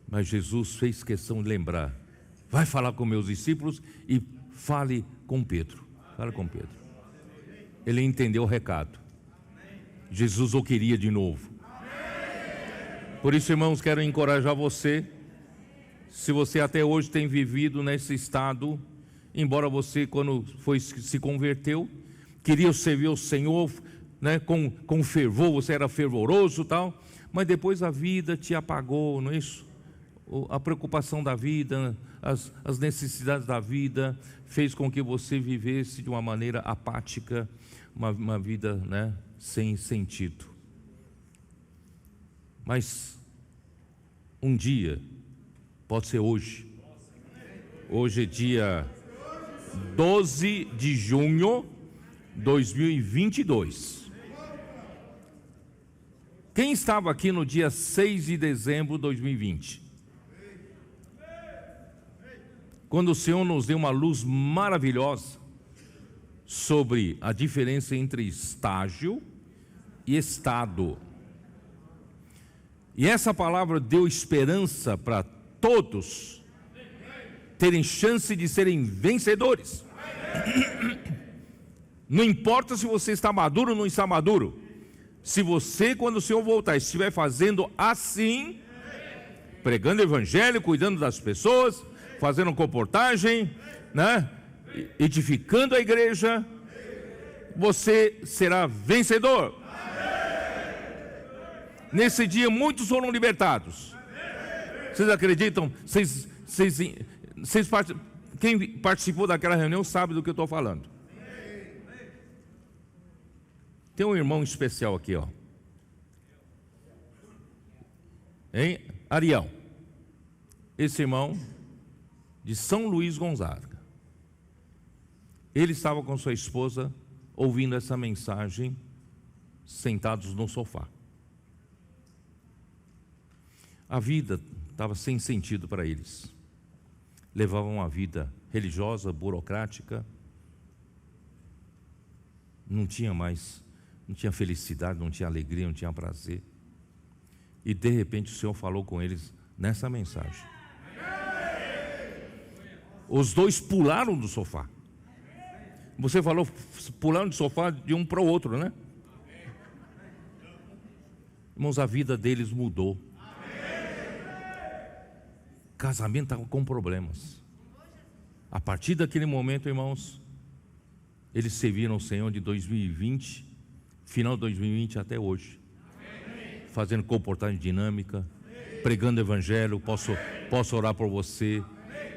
Mas Jesus fez questão de lembrar: vai falar com meus discípulos e fale com Pedro. Fale com Pedro. Ele entendeu o recado. Jesus o queria de novo. Por isso, irmãos, quero encorajar você. Se você até hoje tem vivido nesse estado, embora você, quando se converteu, queria servir o Senhor, né, com fervor, você era fervoroso e tal, mas depois a vida te apagou, não é isso? A preocupação da vida, as necessidades da vida, fez com que você vivesse de uma maneira apática, uma vida, né, sem sentido. Mas um dia, pode ser hoje. Hoje é dia 12 de junho de 2022. Quem estava aqui no dia 6 de dezembro de 2020? Quando o Senhor nos deu uma luz maravilhosa sobre a diferença entre estágio e estado. E essa palavra deu esperança para todos terem chance de serem vencedores. Não importa se você está maduro ou não está maduro. Se você, quando o Senhor voltar, estiver fazendo assim, pregando o evangelho, cuidando das pessoas, fazendo comportagem, né, edificando a igreja, você será vencedor. Nesse dia muitos foram libertados. Vocês acreditam? Quem participou daquela reunião sabe do que eu estou falando. Tem um irmão especial aqui, ó. Hein? Ariel. Esse irmão de São Luís Gonzaga. Ele estava com sua esposa ouvindo essa mensagem, sentados no sofá. A vida estava sem sentido para eles. Levavam uma vida religiosa, burocrática. Não tinha felicidade, não tinha alegria, não tinha prazer. E de repente o Senhor falou com eles nessa mensagem. Os dois pularam do sofá. Você falou, pularam do sofá de um para o outro, né? Irmãos, a vida deles mudou. O casamento estava com problemas. A partir daquele momento, irmãos, eles serviram o Senhor de 2020, final de 2020 até hoje, fazendo comportagem dinâmica, pregando o evangelho. Posso orar por você,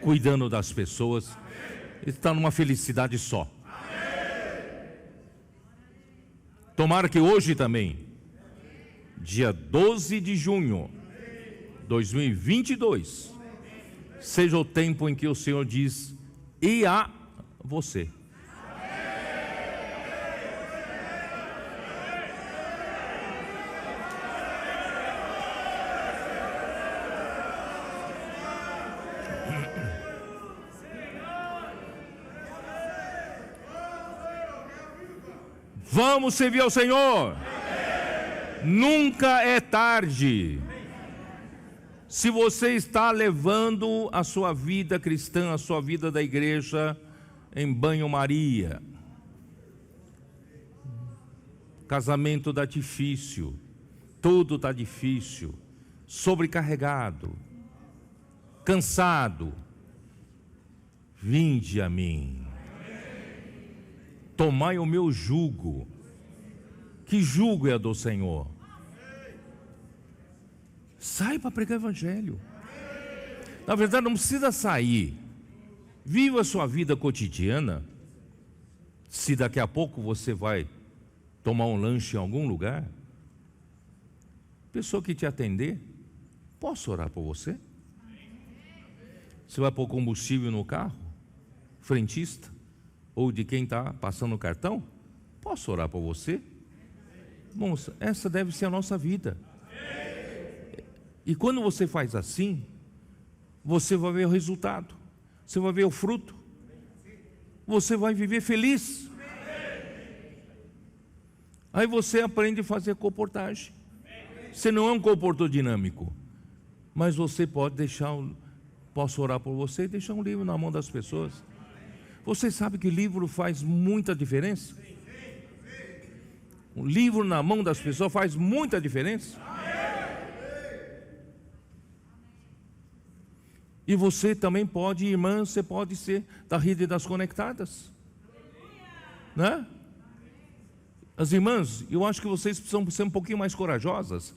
cuidando das pessoas. Ele está numa felicidade só. Tomara que hoje também, dia 12 de junho de 2022, seja o tempo em que o Senhor diz: e a você. Vamos servir ao Senhor. Nunca é tarde. Se você está levando a sua vida cristã, a sua vida da igreja em banho-maria, casamento está difícil, tudo está difícil, sobrecarregado, cansado, vinde a mim, tomai o meu jugo. Que jugo é do Senhor? Sai para pregar o evangelho. Na verdade, não precisa sair. Viva a sua vida cotidiana. Se daqui a pouco você vai tomar um lanche em algum lugar, pessoa que te atender, posso orar por você? Você vai pôr combustível no carro? Frentista? Ou de quem está passando o cartão? Posso orar por você? Moça, essa deve ser a nossa vida. E quando você faz assim, você vai ver o resultado, você vai ver o fruto, você vai viver feliz. Aí você aprende a fazer comportagem. Você não é um comportador dinâmico, mas você pode deixar, posso orar por você e deixar um livro na mão das pessoas. Você sabe que livro faz muita diferença? Um livro na mão das pessoas faz muita diferença. E você também pode, irmã, você pode ser da rede das conectadas, né? As irmãs, eu acho que vocês precisam ser um pouquinho mais corajosas.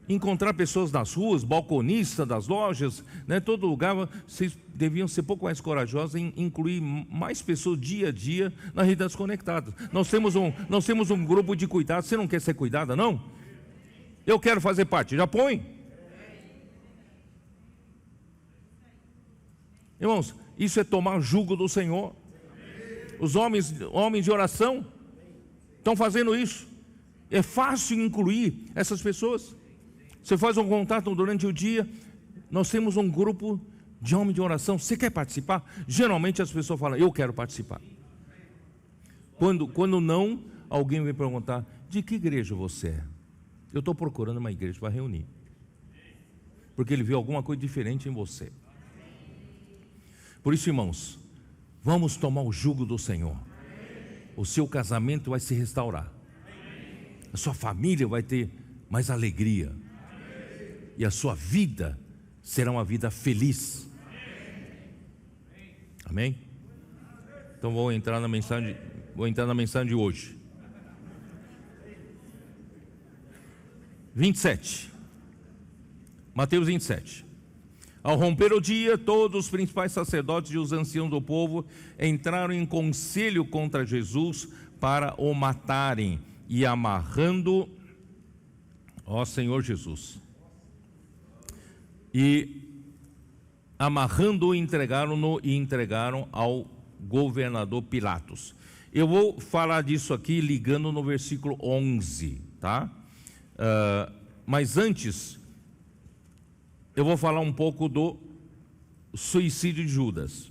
Encontrar pessoas nas ruas, balconistas das lojas, né, todo lugar, vocês deviam ser um pouco mais corajosos em incluir mais pessoas dia a dia na rede das conectadas. Nós temos um grupo de cuidados. Você não quer ser cuidada, não? Eu quero fazer parte, já põe. Irmãos, isso é tomar jugo do Senhor. Os homens de oração estão fazendo isso. É fácil incluir essas pessoas. Você faz um contato durante o dia. Nós temos um grupo de homens de oração. Você quer participar? Geralmente as pessoas falam, eu quero participar. Quando não, alguém vem perguntar, de que igreja você é? Eu estou procurando uma igreja para reunir, porque ele viu alguma coisa diferente em você. Por isso, irmãos, vamos tomar o jugo do Senhor. O seu casamento vai se restaurar, a sua família vai ter mais alegria, e a sua vida será uma vida feliz. Amém? Então vou entrar na mensagem de hoje. 27. Mateus 27. Ao romper o dia, todos os principais sacerdotes e os anciãos do povo entraram em conselho contra Jesus para o matarem, e amarrando, ó Senhor Jesus, e amarrando-o, entregaram ao governador Pilatos. Eu vou falar disso aqui ligando no versículo 11, tá? Mas antes, eu vou falar um pouco do suicídio de Judas,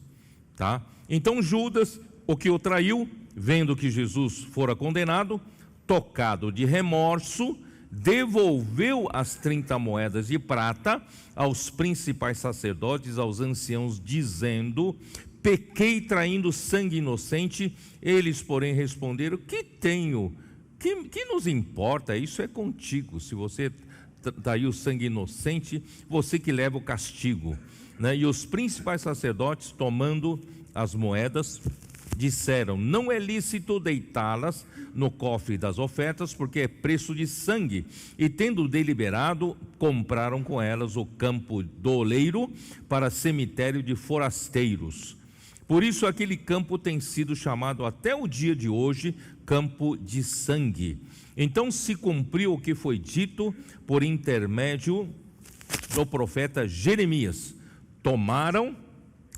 tá? Então Judas, o que o traiu, vendo que Jesus fora condenado, tocado de remorso, devolveu as 30 moedas de prata aos principais sacerdotes, aos anciãos, dizendo, pequei traindo sangue inocente. Eles, porém, responderam, que tenho? Que nos importa? Isso é contigo. Se você traiu sangue inocente, você que leva o castigo, né? E os principais sacerdotes, tomando as moedas, disseram, não é lícito deitá-las no cofre das ofertas, porque é preço de sangue. E tendo deliberado, compraram com elas o campo do oleiro para cemitério de forasteiros. Por isso aquele campo tem sido chamado até o dia de hoje campo de sangue. Então se cumpriu o que foi dito por intermédio do profeta Jeremias. Tomaram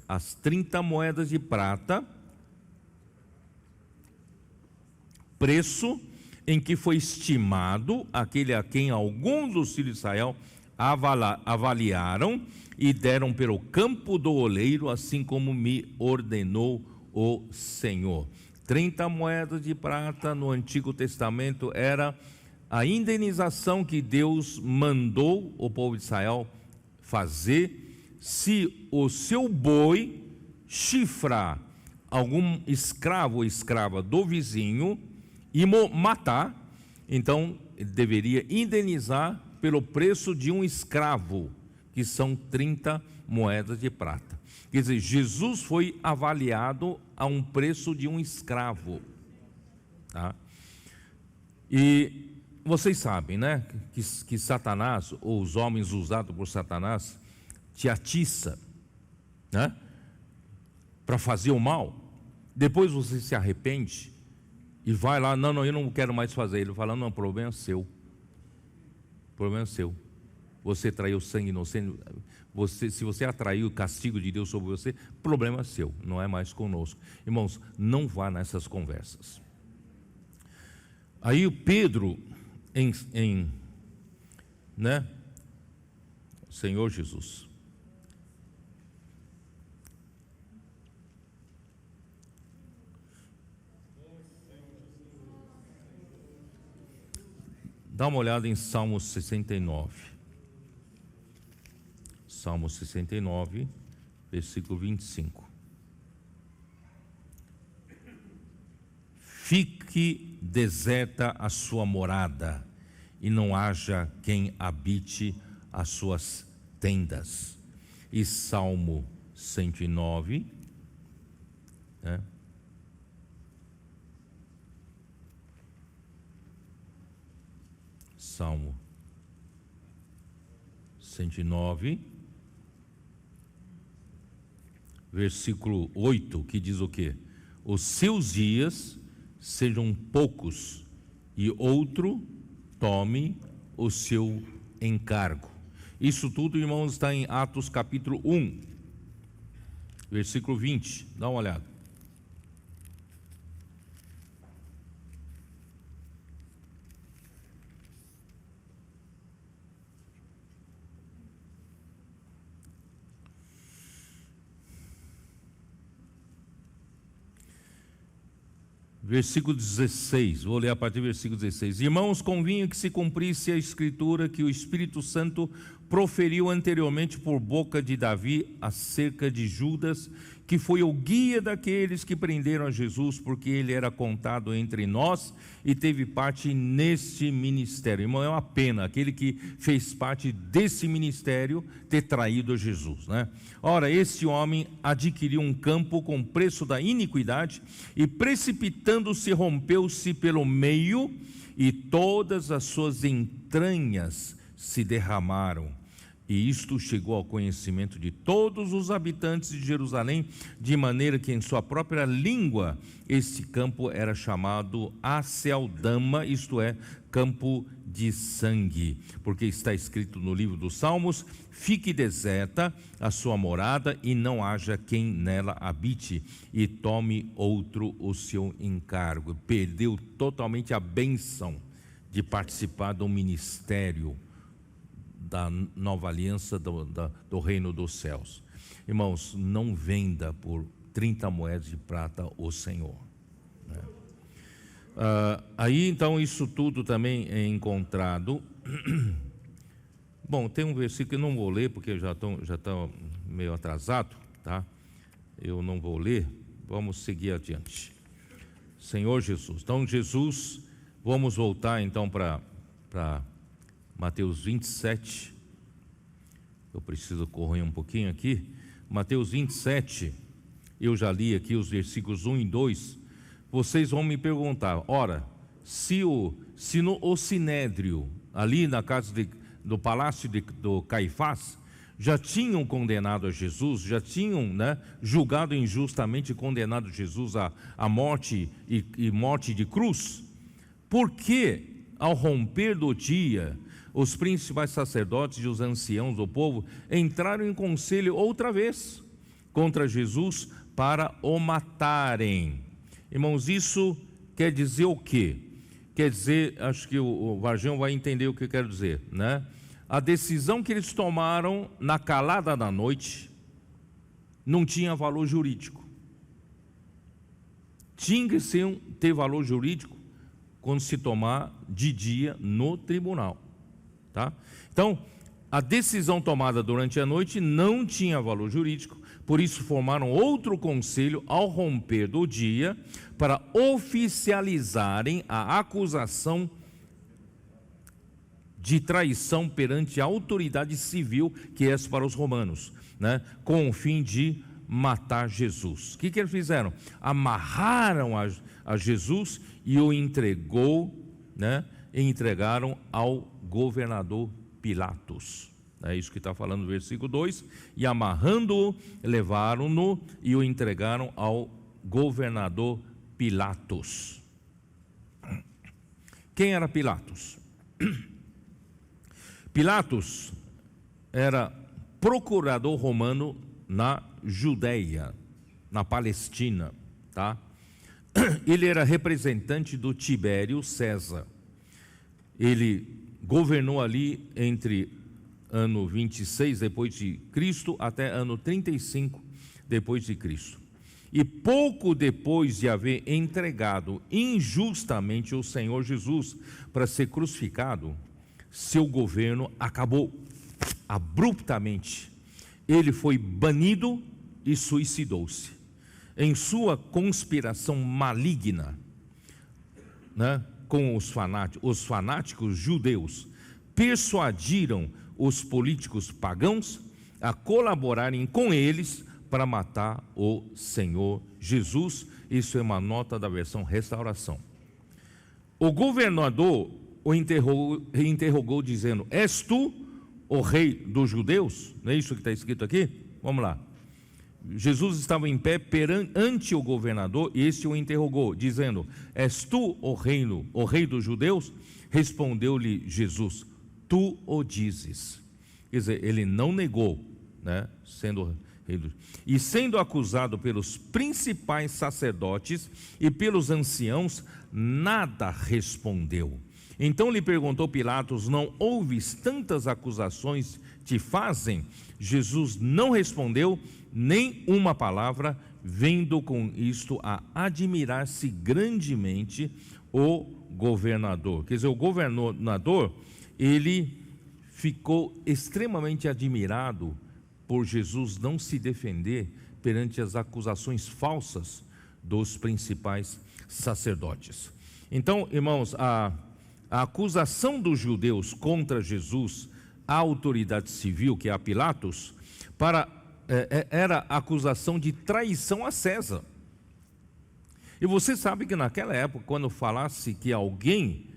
as 30 moedas de prata, preço em que foi estimado aquele a quem alguns dos filhos de Israel avaliaram, e deram pelo campo do oleiro, assim como me ordenou o Senhor. 30 moedas de prata no Antigo Testamento era a indenização que Deus mandou o povo de Israel fazer se o seu boi chifrar algum escravo ou escrava do vizinho e matar. Então ele deveria indenizar pelo preço de um escravo, que são 30 moedas de prata. Quer dizer, Jesus foi avaliado a um preço de um escravo, tá? E vocês sabem, né, que Satanás, ou os homens usados por Satanás, te atiça, né, para fazer o mal. Depois você se arrepende e vai lá, não, eu não quero mais fazer. Ele fala, não, o problema é seu. O problema é seu. Você traiu sangue inocente. Se você atraiu o castigo de Deus sobre você, problema é seu, não é mais conosco. Irmãos, não vá nessas conversas. Aí o Pedro, Senhor Jesus, dá uma olhada em Salmo 69. Salmo 69, versículo 25. Fique deserta a sua morada, e não haja quem habite as suas tendas. E Salmo 109, né? Salmo 109, versículo 8, que diz o quê? Os seus dias sejam poucos, e outro tome o seu encargo. Isso tudo, irmãos, está em Atos capítulo 1, versículo 20, dá uma olhada. Versículo 16, vou ler a partir do versículo 16. Irmãos, convinha que se cumprisse a escritura que o Espírito Santo proferiu anteriormente por boca de Davi acerca de Judas, que foi o guia daqueles que prenderam a Jesus, porque ele era contado entre nós e teve parte neste ministério. Irmão, é uma pena aquele que fez parte desse ministério ter traído a Jesus, né? Ora, esse homem adquiriu um campo com preço da iniquidade e, precipitando-se, rompeu-se pelo meio, e todas as suas entranhas se derramaram. E isto chegou ao conhecimento de todos os habitantes de Jerusalém, de maneira que em sua própria língua este campo era chamado Aceldama, isto é, campo de sangue, porque está escrito no livro dos Salmos: fique deserta a sua morada e não haja quem nela habite, e tome outro o seu encargo. Perdeu totalmente a bênção de participar do ministério da nova aliança do reino dos céus. Irmãos, não venda por 30 moedas de prata o Senhor, né? Aí então isso tudo também é encontrado. Bom, tem um versículo que eu não vou ler porque eu já estou meio atrasado, tá? Eu não vou ler, vamos seguir adiante. Senhor Jesus, então Jesus, vamos voltar então para Mateus 27, eu preciso correr um pouquinho aqui. Mateus 27, eu já li aqui os versículos 1 e 2. Vocês vão me perguntar, ora, se no Sinédrio, ali na casa do palácio do Caifás, já tinham condenado a Jesus, já tinham, né, julgado injustamente e condenado Jesus à morte e morte de cruz, por que, ao romper do dia, os principais sacerdotes e os anciãos do povo entraram em conselho outra vez contra Jesus para o matarem? Irmãos, isso quer dizer o quê? Quer dizer, acho que o Varjão vai entender o que eu quero dizer, né? A decisão que eles tomaram na calada da noite não tinha valor jurídico. tinha que ter valor jurídico quando se tomar de dia no tribunal, tá? Então, a decisão tomada durante a noite não tinha valor jurídico, por isso formaram outro conselho ao romper do dia para oficializarem a acusação de traição perante a autoridade civil, que é para os romanos, né, com o fim de matar Jesus. O que eles fizeram? Amarraram a Jesus e o entregaram ao governador Pilatos. É isso que está falando no versículo 2. E amarrando-o, levaram-no e o entregaram ao governador Pilatos. Quem era Pilatos? Pilatos era procurador romano na Judéia, na Palestina, tá? Ele era representante do Tibério César. Ele governou ali entre ano 26 depois de Cristo até ano 35 depois de Cristo. E pouco depois de haver entregado injustamente o Senhor Jesus para ser crucificado, seu governo acabou abruptamente. Ele foi banido e suicidou-se. Em sua conspiração maligna, né, com os fanáticos judeus, persuadiram os políticos pagãos a colaborarem com eles para matar o Senhor Jesus. Isso é uma nota da versão Restauração. O governador o interrogou dizendo: és tu o rei dos judeus? Não é isso que está escrito aqui? Vamos lá. Jesus estava em pé perante o governador e este o interrogou, dizendo: és tu o rei dos judeus? Respondeu-lhe Jesus: tu o dizes. Quer dizer, ele não negou, né, sendo acusado pelos principais sacerdotes e pelos anciãos, nada respondeu. Então lhe perguntou Pilatos: não ouves tantas acusações te fazem? Jesus não respondeu nem uma palavra, vendo com isto a admirar-se grandemente o governador. Quer dizer, o governador, ele ficou extremamente admirado por Jesus não se defender perante as acusações falsas dos principais sacerdotes. Então, irmãos, a acusação dos judeus contra Jesus, a autoridade civil, que é a Pilatos, era a acusação de traição a César. E você sabe que naquela época, quando falasse que alguém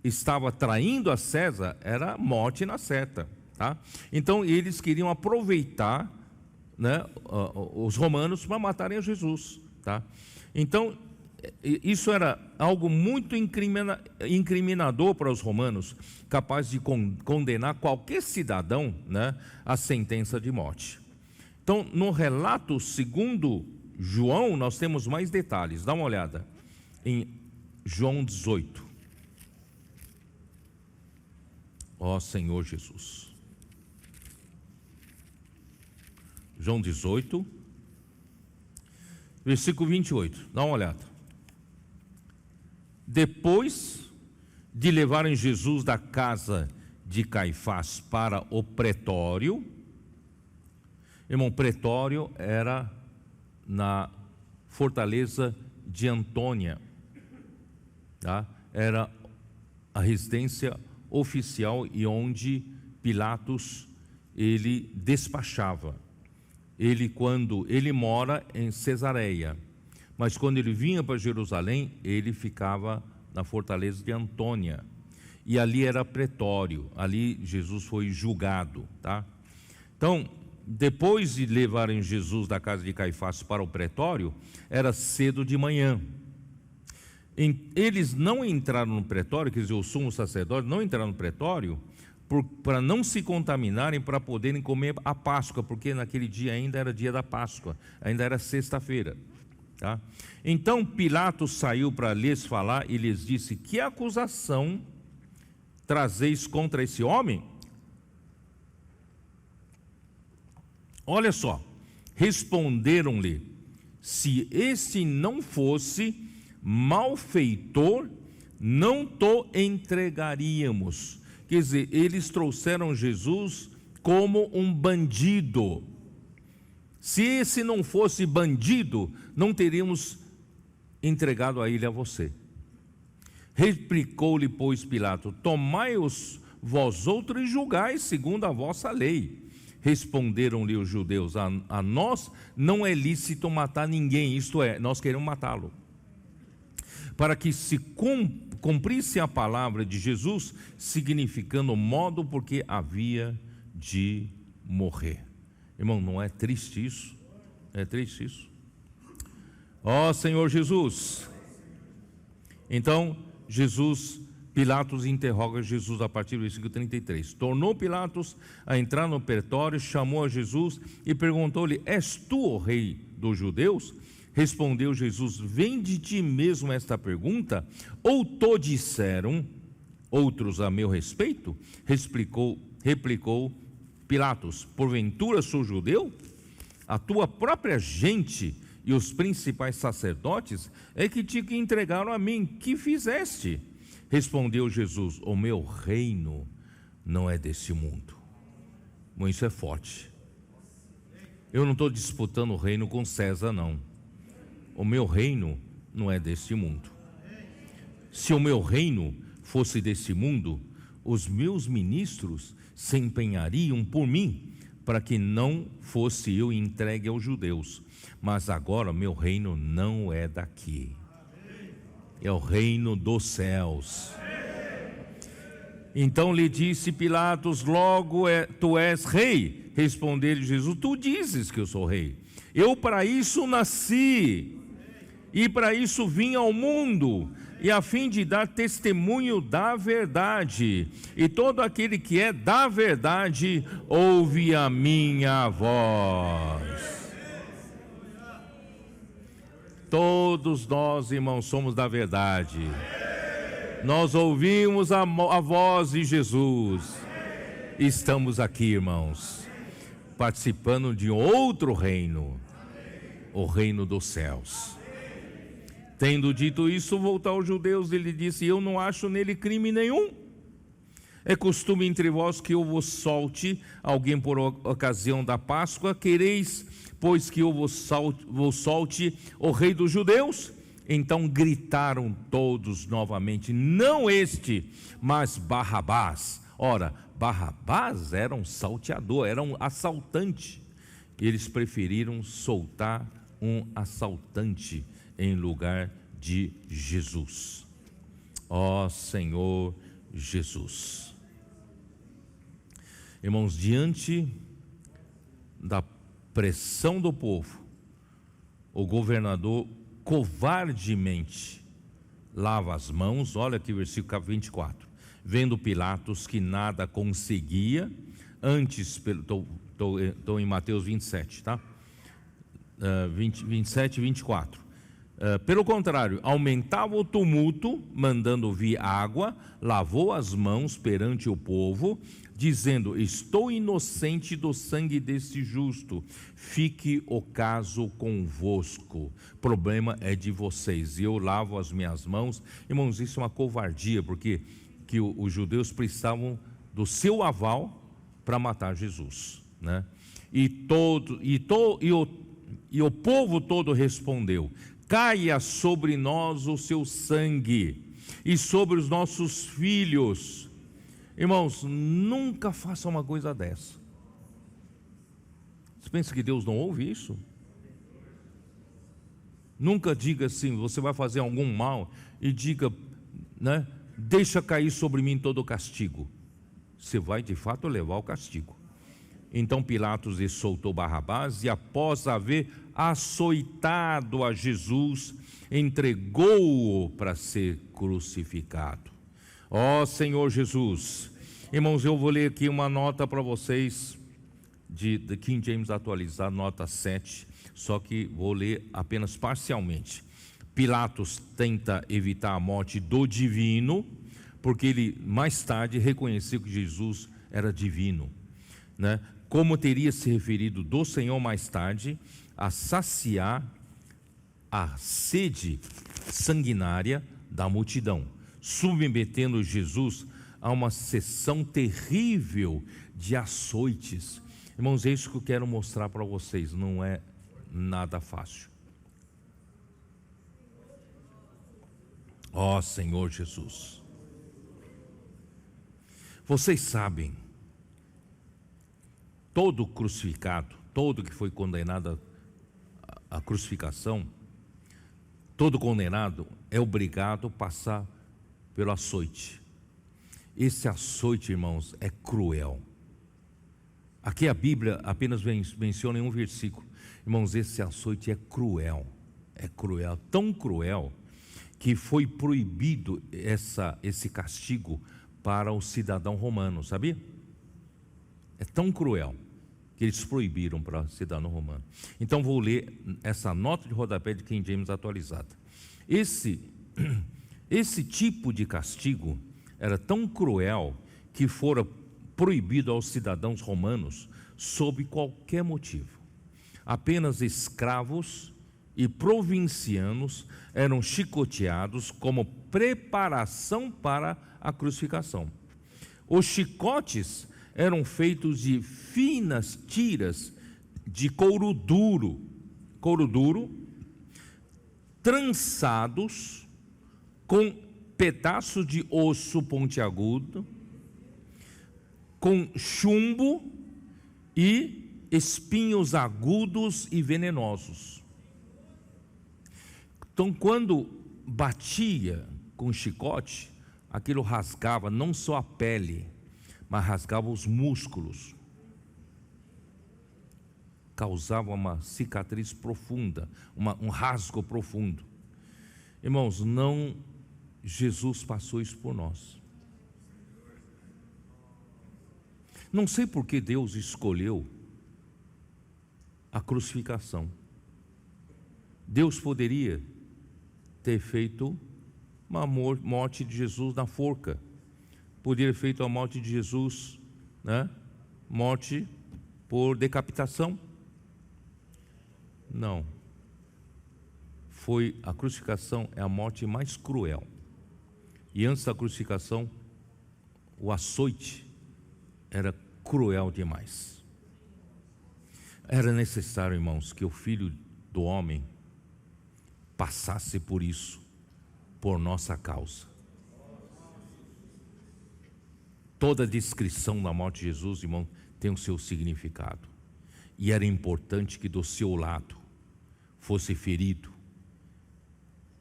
estava traindo a César, era morte na certa, tá? Então eles queriam aproveitar, né, os romanos para matarem a Jesus, tá? Então isso era algo muito incriminador para os romanos, capaz de condenar qualquer cidadão, né, à sentença de morte. Então, no relato segundo João, nós temos mais detalhes. Dá uma olhada em João 18. Ó Senhor Jesus. João 18, versículo 28. Dá uma olhada. Depois de levarem Jesus da casa de Caifás para o pretório, irmão, pretório era na fortaleza de Antônia, tá? Era a residência oficial e onde Pilatos ele despachava. Quando ele mora em Cesareia, mas quando ele vinha para Jerusalém, ele ficava na fortaleza de Antônia, e ali era pretório, ali Jesus foi julgado, tá? Então, depois de levarem Jesus da casa de Caifás para o pretório, era cedo de manhã. Eles não entraram no pretório, quer dizer, o sumo sacerdote não entraram no pretório para não se contaminarem, para poderem comer a Páscoa, porque naquele dia ainda era dia da Páscoa, ainda era sexta-feira, tá? Então Pilatos saiu para lhes falar e lhes disse: que acusação trazeis contra esse homem? Olha só, responderam-lhe: se este não fosse malfeitor, não te entregaríamos. Quer dizer, eles trouxeram Jesus como um bandido. Se esse não fosse bandido, não teríamos entregado a ele a você. Replicou-lhe, pois, Pilato: tomai-os vós outros e julgai segundo a vossa lei. Responderam-lhe os judeus: a nós não é lícito matar ninguém, isto é, nós queremos matá-lo. Para que se cumprisse a palavra de Jesus, significando o modo porque havia de morrer. Irmão, não é triste isso? É triste isso? Ó Senhor Jesus. Então, Pilatos interroga Jesus a partir do versículo 33. Tornou Pilatos a entrar no pretório, chamou a Jesus e perguntou-lhe: és tu o rei dos judeus? Respondeu Jesus: vem de ti mesmo esta pergunta? Ou to disseram outros a meu respeito? Replicou Pilatos: porventura sou judeu? A tua própria gente e os principais sacerdotes é que te entregaram a mim. Que fizeste? Respondeu Jesus: o meu reino não é deste mundo. Bom, isso é forte. Eu não estou disputando o reino com César, não. O meu reino não é deste mundo. Se o meu reino fosse deste mundo, os meus ministros se empenhariam por mim, para que não fosse eu entregue aos judeus. Mas agora meu reino não é daqui. É o reino dos céus. Então lhe disse Pilatos: logo tu és rei. Respondeu Jesus: tu dizes que eu sou rei. Eu para isso nasci, e para isso vim ao mundo, e a fim de dar testemunho da verdade. E todo aquele que é da verdade ouve a minha voz. Todos nós, irmãos, somos da verdade. Nós ouvimos a voz de Jesus. Estamos aqui, irmãos, participando de outro reino, o reino dos céus. Tendo dito isso, voltou aos judeus e lhe disse: eu não acho nele crime nenhum. É costume entre vós que eu vos solte alguém por ocasião da Páscoa. Quereis, pois, que eu vos solte o rei dos judeus? Então gritaram todos novamente: não este, mas Barrabás. Ora, Barrabás era um salteador, era um assaltante. Eles preferiram soltar um assaltante em lugar de Jesus. Ó Senhor Jesus. Irmãos, diante da pressão do povo, o governador covardemente lava as mãos. Olha aqui o versículo 24. Vendo Pilatos que nada conseguia, antes, estou em Mateus 27, tá? 27 e 24. Pelo contrário, aumentava o tumulto, mandando vir água, lavou as mãos perante o povo, dizendo: estou inocente do sangue deste justo, fique o caso convosco, problema é de vocês, e eu lavo as minhas mãos. Irmãos, isso é uma covardia, porque os judeus precisavam do seu aval para matar Jesus, né? E o povo todo respondeu: caia sobre nós o seu sangue e sobre os nossos filhos. Irmãos, nunca faça uma coisa dessa. Você pensa que Deus não ouve isso? Nunca diga assim: você vai fazer algum mal e diga, né, deixa cair sobre mim todo o castigo. Você vai de fato levar o castigo. Então Pilatos lhe soltou Barrabás e, após haver açoitado a Jesus, entregou-o para ser crucificado. Ó Senhor Jesus. Irmãos, eu vou ler aqui uma nota para vocês de King James atualizado, nota 7, só que vou ler apenas parcialmente. Pilatos tenta evitar a morte do divino, porque ele mais tarde reconheceu que Jesus era divino, né? Como teria se referido do Senhor mais tarde, a saciar a sede sanguinária da multidão, submetendo Jesus a uma sessão terrível de açoites. Irmãos, é isso que eu quero mostrar para vocês, não é nada fácil. Ó Senhor Jesus, vocês sabem, todo crucificado, todo que foi condenado à crucificação, todo condenado é obrigado a passar pelo açoite. Esse açoite, irmãos, é cruel. Aqui a Bíblia apenas menciona em um versículo. Irmãos, esse açoite é cruel, tão cruel que foi proibido esse castigo para o cidadão romano, sabia? É tão cruel que eles proibiram para o cidadão romano. Então vou ler essa nota de rodapé de King James atualizada. Esse tipo de castigo era tão cruel que fora proibido aos cidadãos romanos sob qualquer motivo. Apenas escravos e provincianos eram chicoteados como preparação para a crucificação. Os chicotes eram feitos de finas tiras de couro duro, trançados com pedaços de osso pontiagudo, com chumbo e espinhos agudos e venenosos. Então, quando batia com chicote, aquilo rasgava não só a pele, mas rasgava os músculos, causava uma cicatriz profunda, um rasgo profundo. Irmãos, Jesus passou isso por nós. Não sei por que Deus escolheu a crucificação. Deus poderia ter feito uma morte de Jesus na forca, poderia ter feito a morte de Jesus, morte por decapitação. Não. A crucificação é a morte mais cruel. E antes da crucificação, o açoite era cruel demais. Era necessário, irmãos, que o Filho do Homem passasse por isso, por nossa causa. Toda descrição da morte de Jesus, irmão, tem o seu significado. E era importante que do seu lado fosse ferido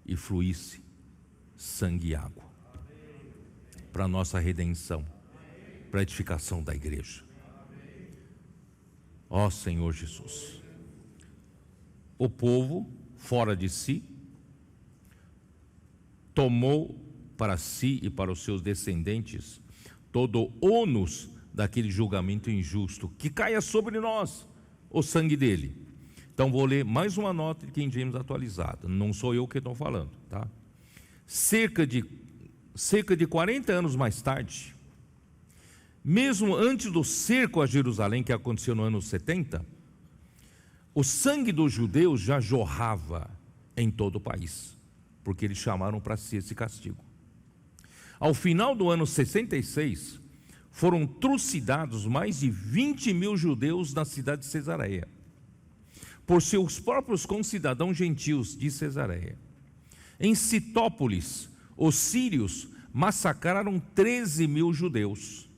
e fluísse sangue e água para a nossa redenção, para a edificação da igreja. Ó Senhor Jesus, o povo, fora de si, tomou para si e para os seus descendentes todo o ônus daquele julgamento injusto, que caia sobre nós o sangue dele. Então vou ler mais uma nota de King James atualizada, não sou eu que estou falando, tá? Cerca de 40 anos mais tarde, mesmo antes do cerco a Jerusalém, que aconteceu no ano 70, o sangue dos judeus já jorrava em todo o país, porque eles chamaram para si esse castigo. Ao final do ano 66, foram trucidados mais de 20 mil judeus na cidade de Cesareia, por seus próprios concidadãos gentios de Cesareia. Em Citópolis, os sírios massacraram 13 mil judeus.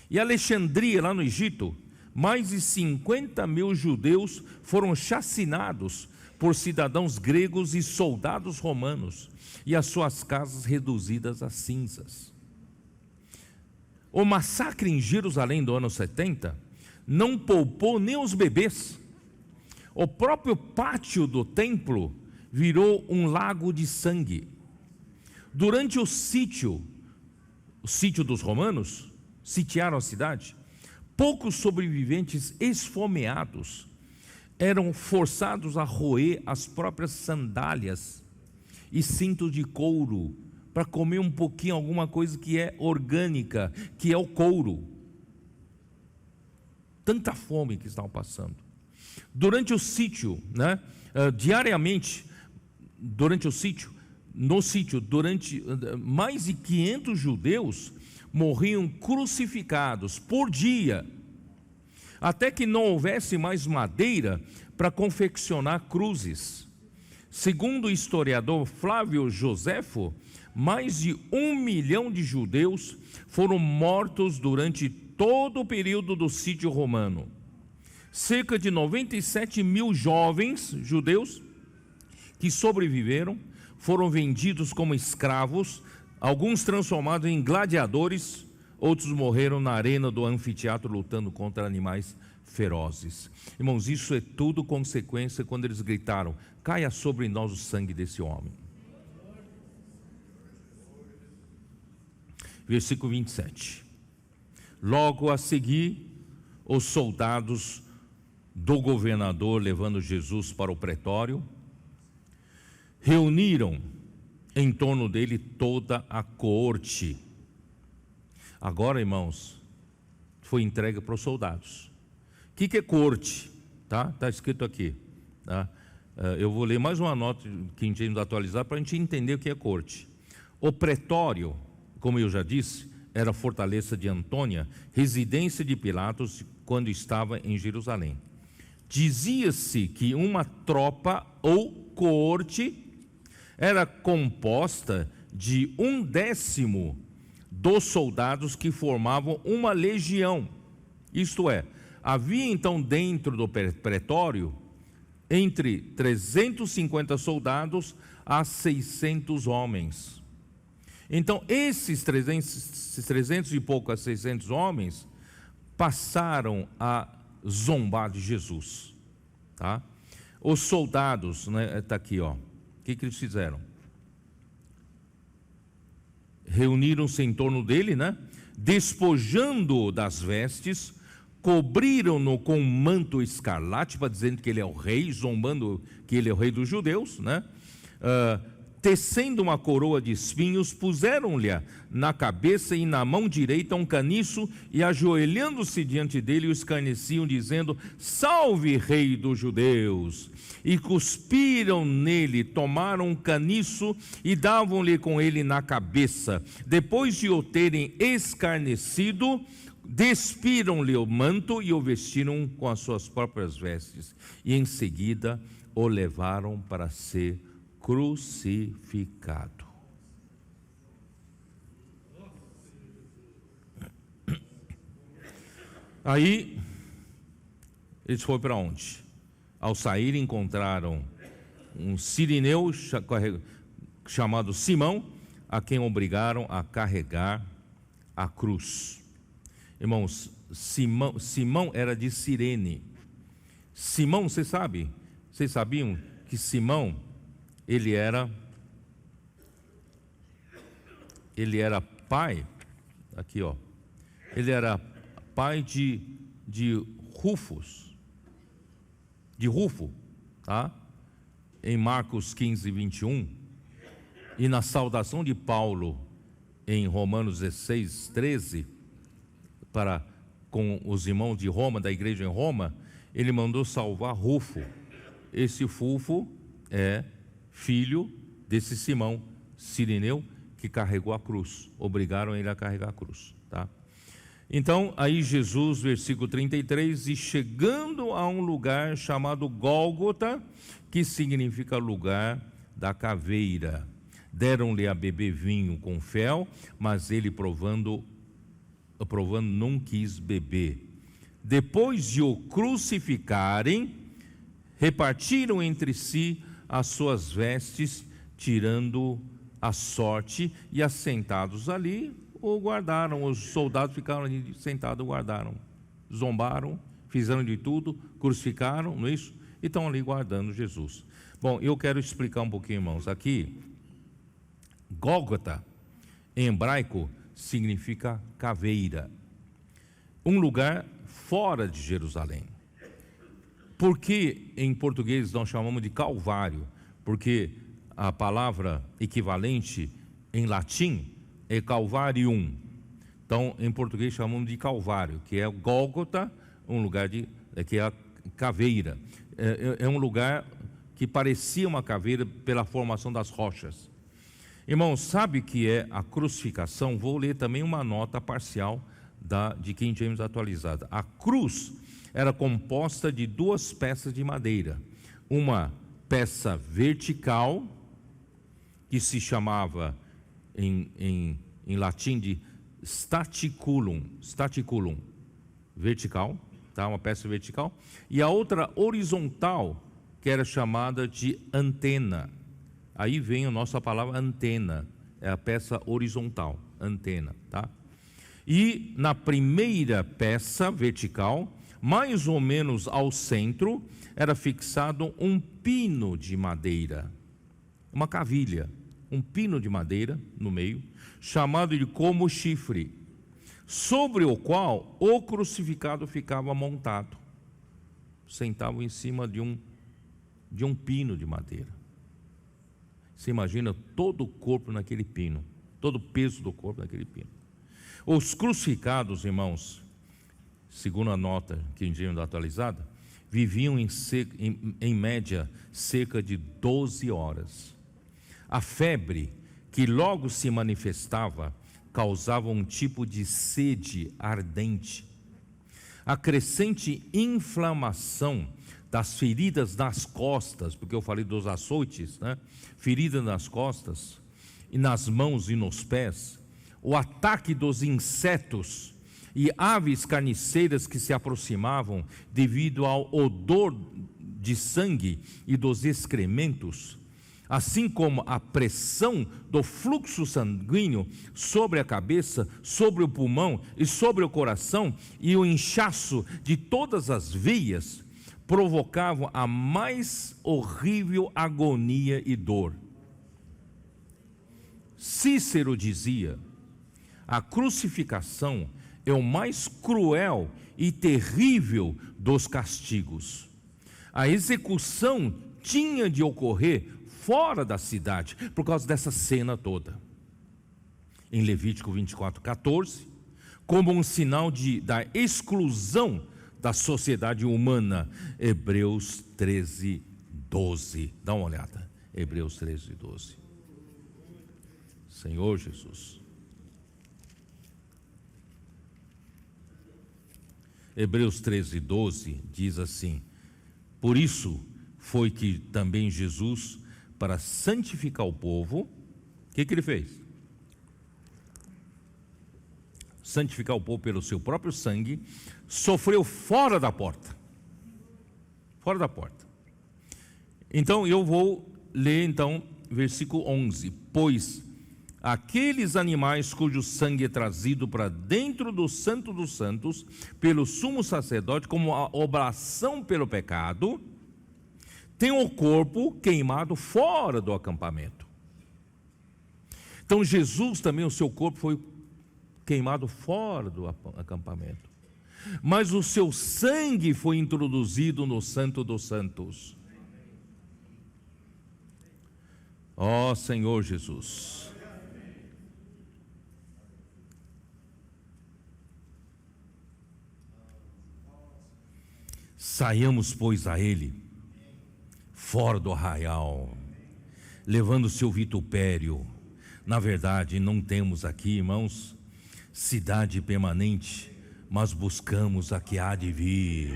E Alexandria, lá no Egito, mais de 50 mil judeus foram chacinados por cidadãos gregos e soldados romanos, e as suas casas reduzidas a cinzas. O massacre em Jerusalém do ano 70 não poupou nem os bebês. O próprio pátio do templo virou um lago de sangue. Durante o sítio dos romanos, sitiaram a cidade, poucos sobreviventes esfomeados eram forçados a roer as próprias sandálias e cintos de couro para comer um pouquinho, alguma coisa que é orgânica, que é o couro. Tanta fome que estavam passando. Durante o sítio, diariamente, durante o sítio, no sítio, durante mais de 500 judeus morriam crucificados por dia, até que não houvesse mais madeira para confeccionar cruzes. Segundo o historiador Flávio Joséfo, mais de 1 milhão de judeus foram mortos durante todo o período do sítio romano. Cerca de 97 mil jovens judeus que sobreviveram foram vendidos como escravos, alguns transformados em gladiadores, outros morreram na arena do anfiteatro lutando contra animais ferozes. Irmãos, isso é tudo consequência quando eles gritaram: caia sobre nós o sangue desse homem. Versículo 27. Logo a seguir, os soldados do governador, levando Jesus para o pretório, reuniram em torno dele toda a coorte. Agora, irmãos, foi entregue para os soldados. O que é coorte? Está escrito aqui. Tá? Eu vou ler mais uma nota que a gente atualizar para a gente entender o que é coorte. O pretório, como eu já disse, era a fortaleza de Antônia, residência de Pilatos quando estava em Jerusalém. Dizia-se que uma tropa ou coorte era composta de 1/10 dos soldados que formavam uma legião. Isto é, havia então dentro do pretório entre 350 soldados a 600 homens. Então esses 300 e pouco a 600 homens passaram a zombar de Jesus, tá? Os soldados, né, está aqui, ó. O que eles fizeram? Reuniram-se em torno dele, né? Despojando-o das vestes, cobriram-no com um manto escarlate, para dizendo que ele é o rei, zombando que ele é o rei dos judeus, né? Tecendo uma coroa de espinhos, puseram-lhe na cabeça e na mão direita um caniço, e ajoelhando-se diante dele, o escarneciam, dizendo: salve, rei dos judeus! E cuspiram nele, tomaram um caniço e davam-lhe com ele na cabeça. Depois de o terem escarnecido, despiram-lhe o manto e o vestiram com as suas próprias vestes, e em seguida o levaram para ser crucificado. Aí eles foram para onde? Ao sair, encontraram um sirineu chamado Simão, a quem obrigaram a carregar a cruz. Irmãos, Simão era de Cirene. Simão, vocês sabiam que Simão ele era pai, aqui ó, ele era pai de Rufo, tá? Em Marcos 15, 21, e na saudação de Paulo em Romanos 16, 13, com os irmãos de Roma, da igreja em Roma, ele mandou salvar Rufo. Esse Rufo é filho desse Simão Cirineu que carregou a cruz, obrigaram ele a carregar a cruz, tá? Então, aí Jesus, versículo 33, e chegando a um lugar chamado Gólgota, que significa lugar da caveira, deram-lhe a beber vinho com fel, mas ele provando não quis beber. Depois de o crucificarem, repartiram entre si as suas vestes, tirando a sorte, e assentados ali o guardaram. Os soldados ficaram ali sentados, guardaram, zombaram, fizeram de tudo, crucificaram, não é isso? E estão ali guardando Jesus. Bom, eu quero explicar um pouquinho, irmãos. Aqui, Gólgota, em hebraico, significa caveira, um lugar fora de Jerusalém. Por que em português nós chamamos de Calvário? Porque a palavra equivalente em latim é Calvarium. Então, em português chamamos de Calvário, que é Gólgota, um lugar que é a caveira. É um lugar que parecia uma caveira pela formação das rochas. Irmãos, sabe o que é a crucificação? Vou ler também uma nota parcial de King James atualizada. A cruz era composta de duas peças de madeira. Uma peça vertical, que se chamava em latim de staticulum, vertical, tá? Uma peça vertical, e a outra horizontal, que era chamada de antena. Aí vem a nossa palavra antena, é a peça horizontal, antena, tá? E na primeira peça vertical, mais ou menos ao centro, era fixado um pino de madeira, uma cavilha, um pino de madeira no meio, chamado de como chifre, sobre o qual o crucificado ficava montado. Sentava em cima de um pino de madeira. Você imagina todo o corpo naquele pino, todo o peso do corpo naquele pino. Os crucificados, irmãos, segundo a nota King James atualizada, viviam em média cerca de 12 horas. A febre, que logo se manifestava, causava um tipo de sede ardente. A crescente inflamação das feridas nas costas, porque eu falei dos açoites, né? Feridas nas costas, e nas mãos e nos pés, o ataque dos insetos e aves carniceiras que se aproximavam devido ao odor de sangue e dos excrementos, assim como a pressão do fluxo sanguíneo sobre a cabeça, sobre o pulmão e sobre o coração, e o inchaço de todas as veias, provocavam a mais horrível agonia e dor. Cícero dizia: a crucificação é o mais cruel e terrível dos castigos. A execução tinha de ocorrer fora da cidade, por causa dessa cena toda. Em Levítico 24:14, como um sinal da exclusão da sociedade humana. Hebreus 13:12. Dá uma olhada. Hebreus 13:12. Senhor Jesus. Hebreus 13:12 diz assim: por isso foi que também Jesus, para santificar o povo, o que ele fez? Santificar o povo pelo seu próprio sangue, sofreu fora da porta. Fora da porta. Então eu vou ler versículo 11. Pois aqueles animais cujo sangue é trazido para dentro do Santo dos Santos pelo sumo sacerdote como a oblação pelo pecado, tem o corpo queimado fora do acampamento. Então Jesus também, o seu corpo foi queimado fora do acampamento, mas o seu sangue foi introduzido no Santo dos Santos. Ó Senhor Jesus. Saiamos, pois, a Ele, fora do arraial, levando o seu vitupério. Na verdade, não temos aqui, irmãos, cidade permanente, mas buscamos a que há de vir.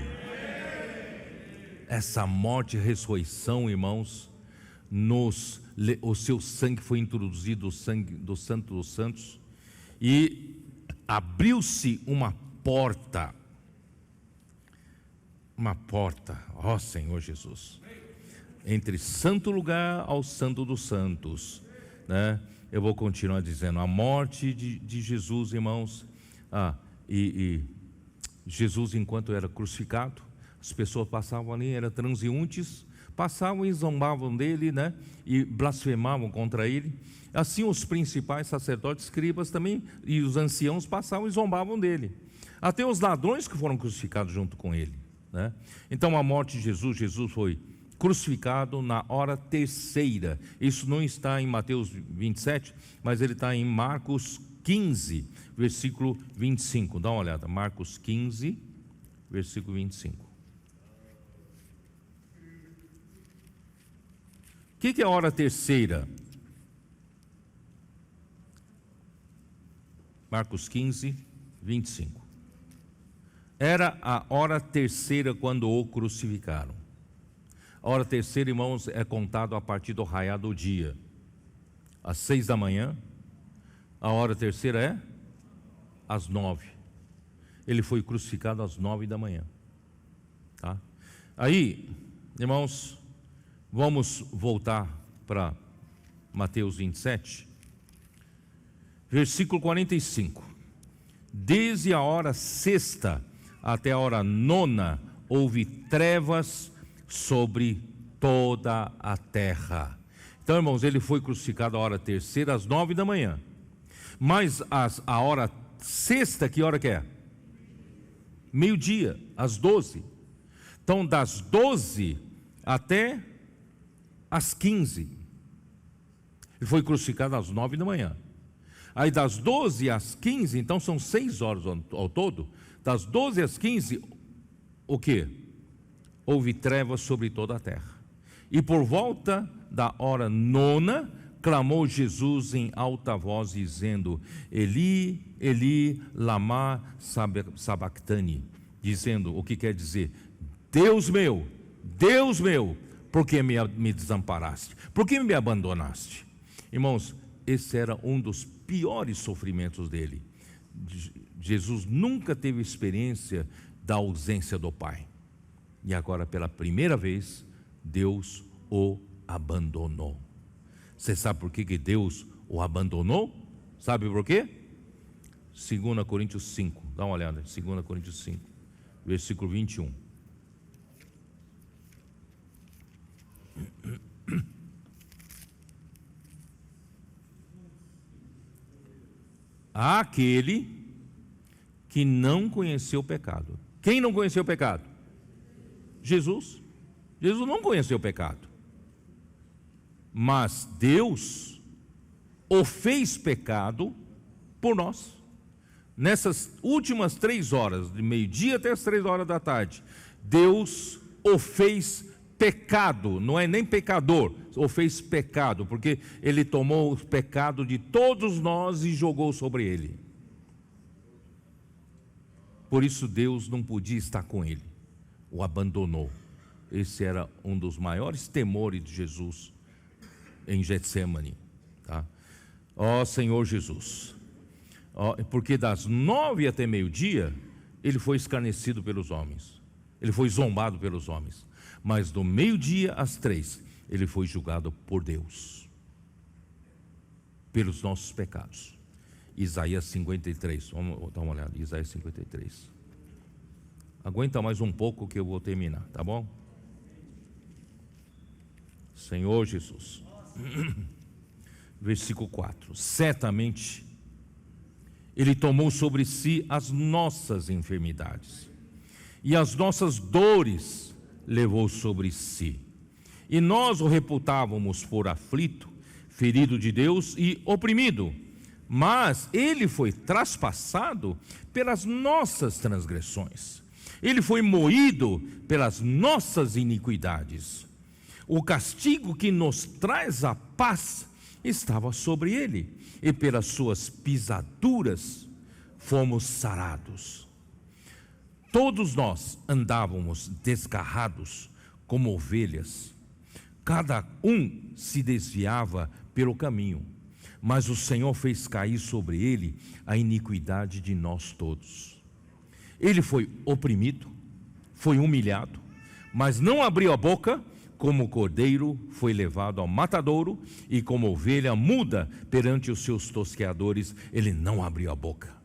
Essa morte e ressurreição, irmãos, o seu sangue foi introduzido, o sangue do Santo dos Santos, e abriu-se uma porta, ó Senhor Jesus, entre santo lugar ao Santo dos Santos, né? Eu vou continuar dizendo, a morte de Jesus, irmãos, e Jesus, enquanto era crucificado, as pessoas passavam ali, eram transeuntes, passavam e zombavam dele, né? E blasfemavam contra ele. Assim os principais sacerdotes, escribas também, e os anciãos passavam e zombavam dele. Até os ladrões que foram crucificados junto com ele, né? Então a morte de Jesus foi crucificado na hora terceira. Isso não está em Mateus 27, mas ele está em Marcos 15, versículo 25. Dá uma olhada, Marcos 15, versículo 25. que é a hora terceira? Marcos 15, 25. Era a hora terceira quando o crucificaram. A hora terceira, irmãos, é contado a partir do raiar do dia. Às 6 da manhã. A hora terceira é às 9. Ele foi crucificado às 9 da manhã. Tá? Aí, irmãos, vamos voltar para Mateus 27, versículo 45. Desde a hora sexta até a hora nona, houve trevas sobre toda a terra. Então, irmãos, ele foi crucificado a hora terceira às 9 da manhã. Mas a hora sexta, que hora que é? Meio-dia, às 12. Então, das 12 até às 15. Ele foi crucificado às 9 da manhã. Aí das 12 às 15, então são 6 horas ao todo. Das 12 às 15, o quê? Houve trevas sobre toda a terra. E por volta da hora nona, clamou Jesus em alta voz, dizendo: Eli, Eli, lama sabachthani. Dizendo, o que quer dizer? Deus meu, por que me desamparaste? Por que me abandonaste? Irmãos, esse era um dos piores sofrimentos dele. Jesus nunca teve experiência da ausência do Pai. E agora, pela primeira vez, Deus o abandonou. Você sabe por que Deus o abandonou? Sabe por quê? 2 Coríntios 5, dá uma olhada, 2 Coríntios 5, versículo 21. Aquele que não conheceu o pecado. Quem não conheceu o pecado? Jesus. Jesus não conheceu o pecado. Mas Deus o fez pecado por nós. Nessas últimas 3 horas, de meio-dia até as 3 horas da tarde, Deus o fez pecado, não é nem pecador, o fez pecado, porque Ele tomou o pecado de todos nós e jogou sobre Ele. Por isso Deus não podia estar com Ele, o abandonou. Esse era um dos maiores temores de Jesus em Getsemane, tá? Ó Senhor Jesus, porque das 9 até meio-dia, Ele foi escarnecido pelos homens, Ele foi zombado pelos homens, mas do meio-dia às 3, Ele foi julgado por Deus, pelos nossos pecados. Isaías 53, vamos dar uma olhada, Isaías 53. Aguenta mais um pouco que eu vou terminar, tá bom? Senhor Jesus. Versículo 4. Certamente Ele tomou sobre si as nossas enfermidades e as nossas dores levou sobre si. E nós o reputávamos por aflito, ferido de Deus e oprimido. Mas Ele foi traspassado pelas nossas transgressões. Ele foi moído pelas nossas iniquidades. O castigo que nos traz a paz estava sobre Ele, e pelas suas pisaduras fomos sarados. Todos nós andávamos desgarrados como ovelhas, cada um se desviava pelo caminho, mas o Senhor fez cair sobre Ele a iniquidade de nós todos. Ele foi oprimido, foi humilhado, mas não abriu a boca. Como cordeiro foi levado ao matadouro, e como ovelha muda perante os seus tosqueadores, Ele não abriu a boca.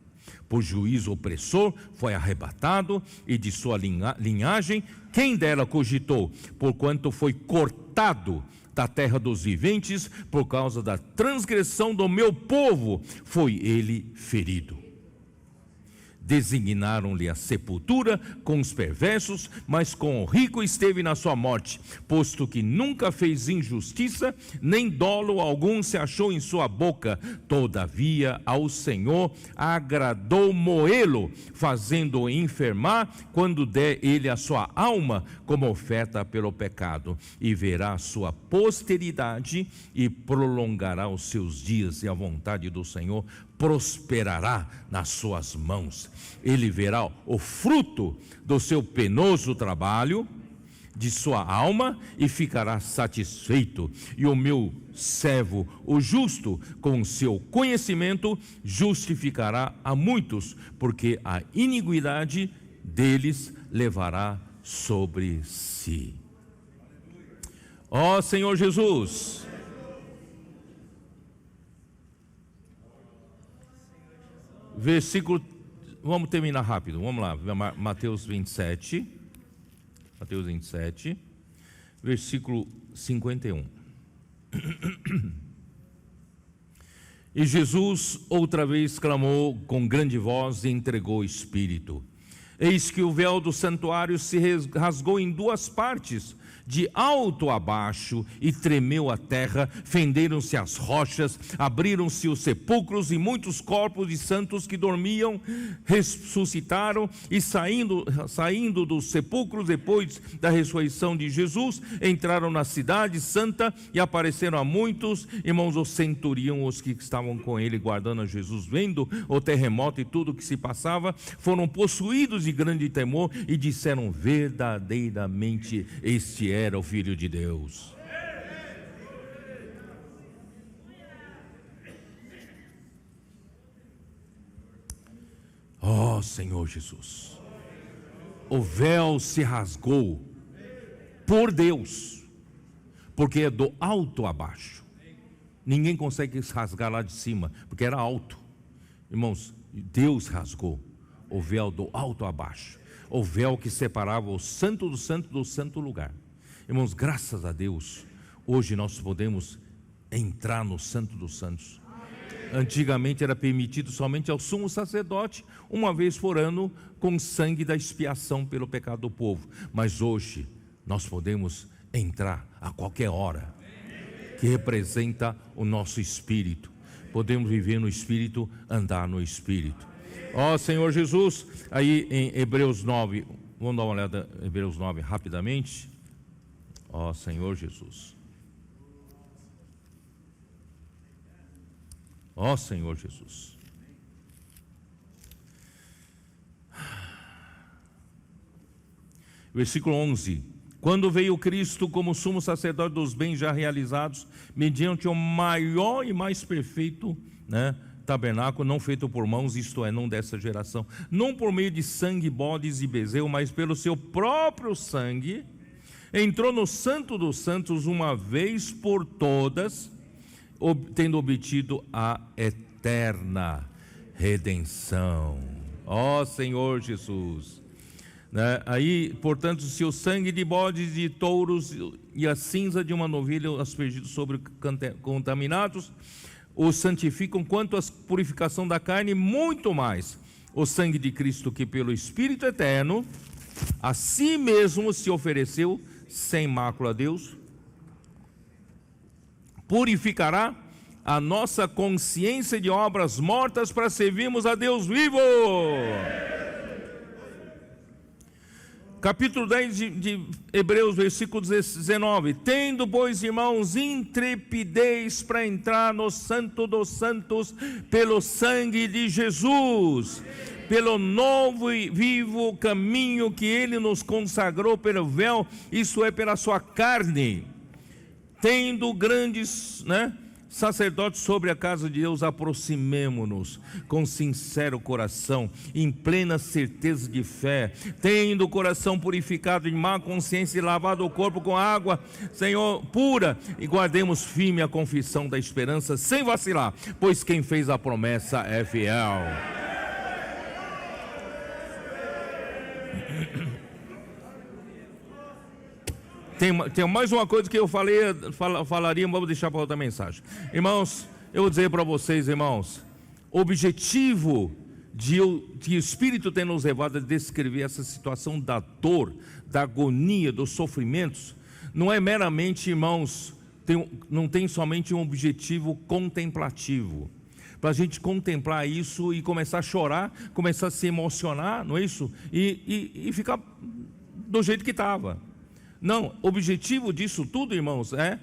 Por juízo opressor foi arrebatado, e de sua linhagem quem dela cogitou? Porquanto foi cortado da terra dos viventes, por causa da transgressão do meu povo foi Ele ferido. designaram-lhe a sepultura com os perversos, mas com o rico esteve na sua morte, posto que nunca fez injustiça, nem dolo algum se achou em sua boca. Todavia ao Senhor agradou moê-lo, fazendo-o enfermar, quando der ele a sua alma como oferta pelo pecado, e verá a sua posteridade e prolongará os seus dias, e a vontade do Senhor prosperará nas suas mãos. Ele verá o fruto do seu penoso trabalho, de sua alma, e ficará satisfeito. E o meu servo, o justo, com seu conhecimento, justificará a muitos, porque a iniquidade deles levará sobre si. Ó Senhor Jesus, versículo, vamos terminar rápido, vamos lá, Mateus 27, versículo 51. E Jesus outra vez clamou com grande voz e entregou o Espírito. Eis que o véu do santuário se rasgou em duas partes, de alto a baixo, e tremeu a terra, fenderam-se as rochas, abriram-se os sepulcros, e muitos corpos de santos que dormiam ressuscitaram, e saindo dos sepulcros depois da ressurreição de Jesus, entraram na cidade santa e apareceram a muitos. Irmãos, o centurião, os que estavam com ele guardando a Jesus, vendo o terremoto e tudo o que se passava, foram possuídos de grande temor e disseram: verdadeiramente este era o Filho de Deus. Ó Senhor Jesus, o véu se rasgou por Deus, porque é do alto a baixo. Ninguém consegue rasgar lá de cima, porque era alto. Irmãos, Deus rasgou o véu do alto a baixo, o véu que separava o santo do santo lugar. Irmãos, graças a Deus, hoje nós podemos entrar no Santo dos Santos. Antigamente era permitido somente ao sumo sacerdote, uma vez por ano, com sangue da expiação pelo pecado do povo. Mas hoje nós podemos entrar a qualquer hora, que representa o nosso espírito. Podemos viver no espírito, andar no espírito. Ó Senhor Jesus, aí em Hebreus 9, vamos dar uma olhada em Hebreus 9 rapidamente. Ó Senhor Jesus, ó Senhor Jesus. Versículo 11: quando veio Cristo como sumo sacerdote dos bens já realizados, mediante o maior e mais perfeito, tabernáculo, não feito por mãos, isto é, não dessa geração, não por meio de sangue, bodes e bezerro, mas pelo seu próprio sangue, entrou no Santo dos Santos uma vez por todas, tendo obtido a eterna redenção. Ó Senhor Jesus. Aí, portanto, se o sangue de bodes e de touros e a cinza de uma novilha aspergidos sobre contaminados os santificam, quanto à purificação da carne, muito mais o sangue de Cristo, que pelo Espírito eterno a si mesmo se ofereceu sem mácula a Deus, purificará a nossa consciência de obras mortas para servirmos a Deus vivo. Capítulo 10 de Hebreus, versículo 19: tendo, pois, irmãos, intrepidez para entrar no Santo dos Santos pelo sangue de Jesus, pelo novo e vivo caminho que Ele nos consagrou pelo véu, isso é, pela sua carne, tendo grandes, sacerdotes sobre a casa de Deus, aproximemo-nos com sincero coração, em plena certeza de fé, tendo o coração purificado de má consciência e lavado o corpo com água, Senhor, pura, e guardemos firme a confissão da esperança, sem vacilar, pois quem fez a promessa é fiel. Tem mais uma coisa que eu falaria, mas vou deixar para outra mensagem. Irmãos, eu vou dizer para vocês, irmãos, o objetivo de o Espírito tem nos levado a descrever essa situação da dor, da agonia, dos sofrimentos, não é meramente, irmãos, não tem somente um objetivo contemplativo, para a gente contemplar isso e começar a chorar, começar a se emocionar, não é isso? E ficar do jeito que estava. Não, o objetivo disso tudo, irmãos, é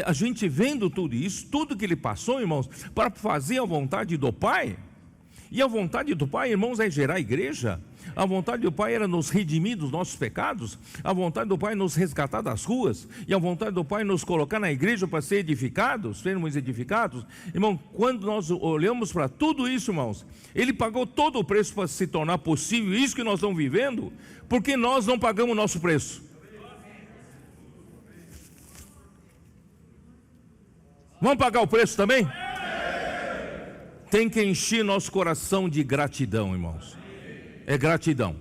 a gente vendo tudo isso, tudo que ele passou, irmãos, para fazer a vontade do Pai. E a vontade do Pai, irmãos, é gerar a igreja. A vontade do Pai era nos redimir dos nossos pecados. A vontade do Pai é nos resgatar das ruas. E a vontade do Pai é nos colocar na igreja para ser edificados, sermos edificados. Irmão, quando nós olhamos para tudo isso, irmãos, Ele pagou todo o preço para se tornar possível isso que nós estamos vivendo, porque nós não pagamos o nosso preço. Vamos pagar o preço também? Tem que encher nosso coração de gratidão, irmãos. É gratidão.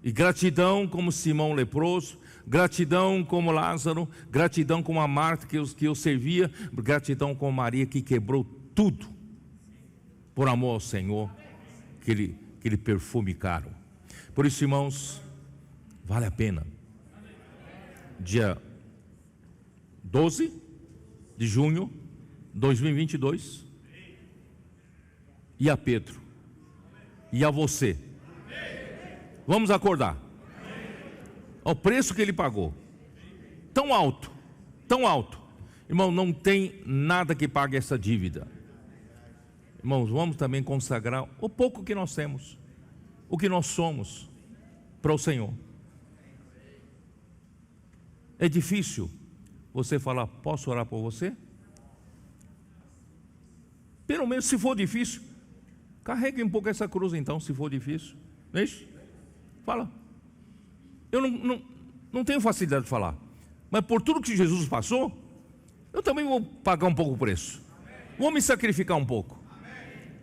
E gratidão como Simão leproso, gratidão como Lázaro, gratidão como a Marta que eu servia, gratidão como Maria que quebrou tudo por amor ao Senhor, aquele perfume caro. Por isso, irmãos, vale a pena. Dia 12 de junho de 2022, e a Pedro, e a você, vamos acordar. Ao preço que ele pagou, tão alto, irmão, não tem nada que pague essa dívida. Irmãos, vamos também consagrar o pouco que nós temos, o que nós somos, para o Senhor. É difícil você falar, posso orar por você? Pelo menos se for difícil, carregue um pouco essa cruz então, se for difícil. Não é isso? Fala. Eu não tenho facilidade de falar, mas por tudo que Jesus passou, eu também vou pagar um pouco o preço. Vou me sacrificar um pouco.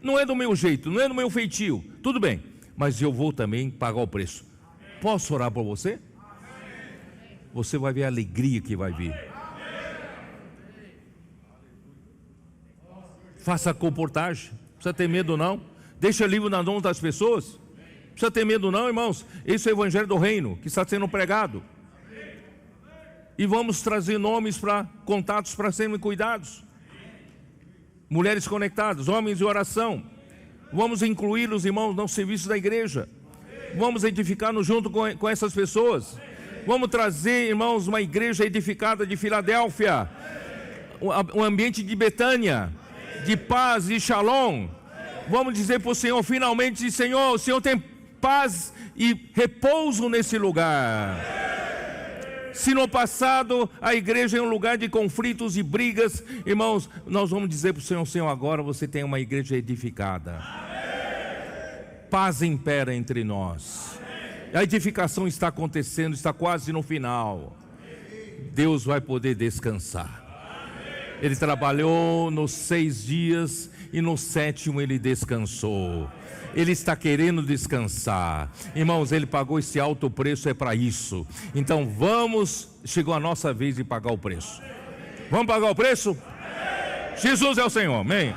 Não é do meu jeito, não é do meu feitio, tudo bem, mas eu vou também pagar o preço. Posso orar por você? Você vai ver a alegria que vai vir. Faça a comportagem, não precisa ter medo não. Deixa livre na mão das pessoas. Não precisa ter medo não, irmãos. Esse é o evangelho do reino que está sendo pregado. E vamos trazer nomes para contatos para serem cuidados. Mulheres conectadas, homens de oração. Vamos incluir os irmãos no serviço da igreja. Vamos edificar-nos junto com essas pessoas. Vamos trazer, irmãos, uma igreja edificada de Filadélfia, um ambiente de Betânia, de paz e shalom. Vamos dizer para o Senhor, finalmente, Senhor, o Senhor tem paz e repouso nesse lugar. Se no passado a igreja é um lugar de conflitos e brigas, irmãos, nós vamos dizer para o Senhor, Senhor, agora você tem uma igreja edificada. Paz impera entre nós. A edificação está acontecendo, está quase no final. Deus vai poder descansar. Ele trabalhou nos 6 dias e no 7º ele descansou. Ele está querendo descansar. Irmãos, ele pagou esse alto preço, é para isso. Então chegou a nossa vez de pagar o preço. Vamos pagar o preço? Jesus é o Senhor, amém?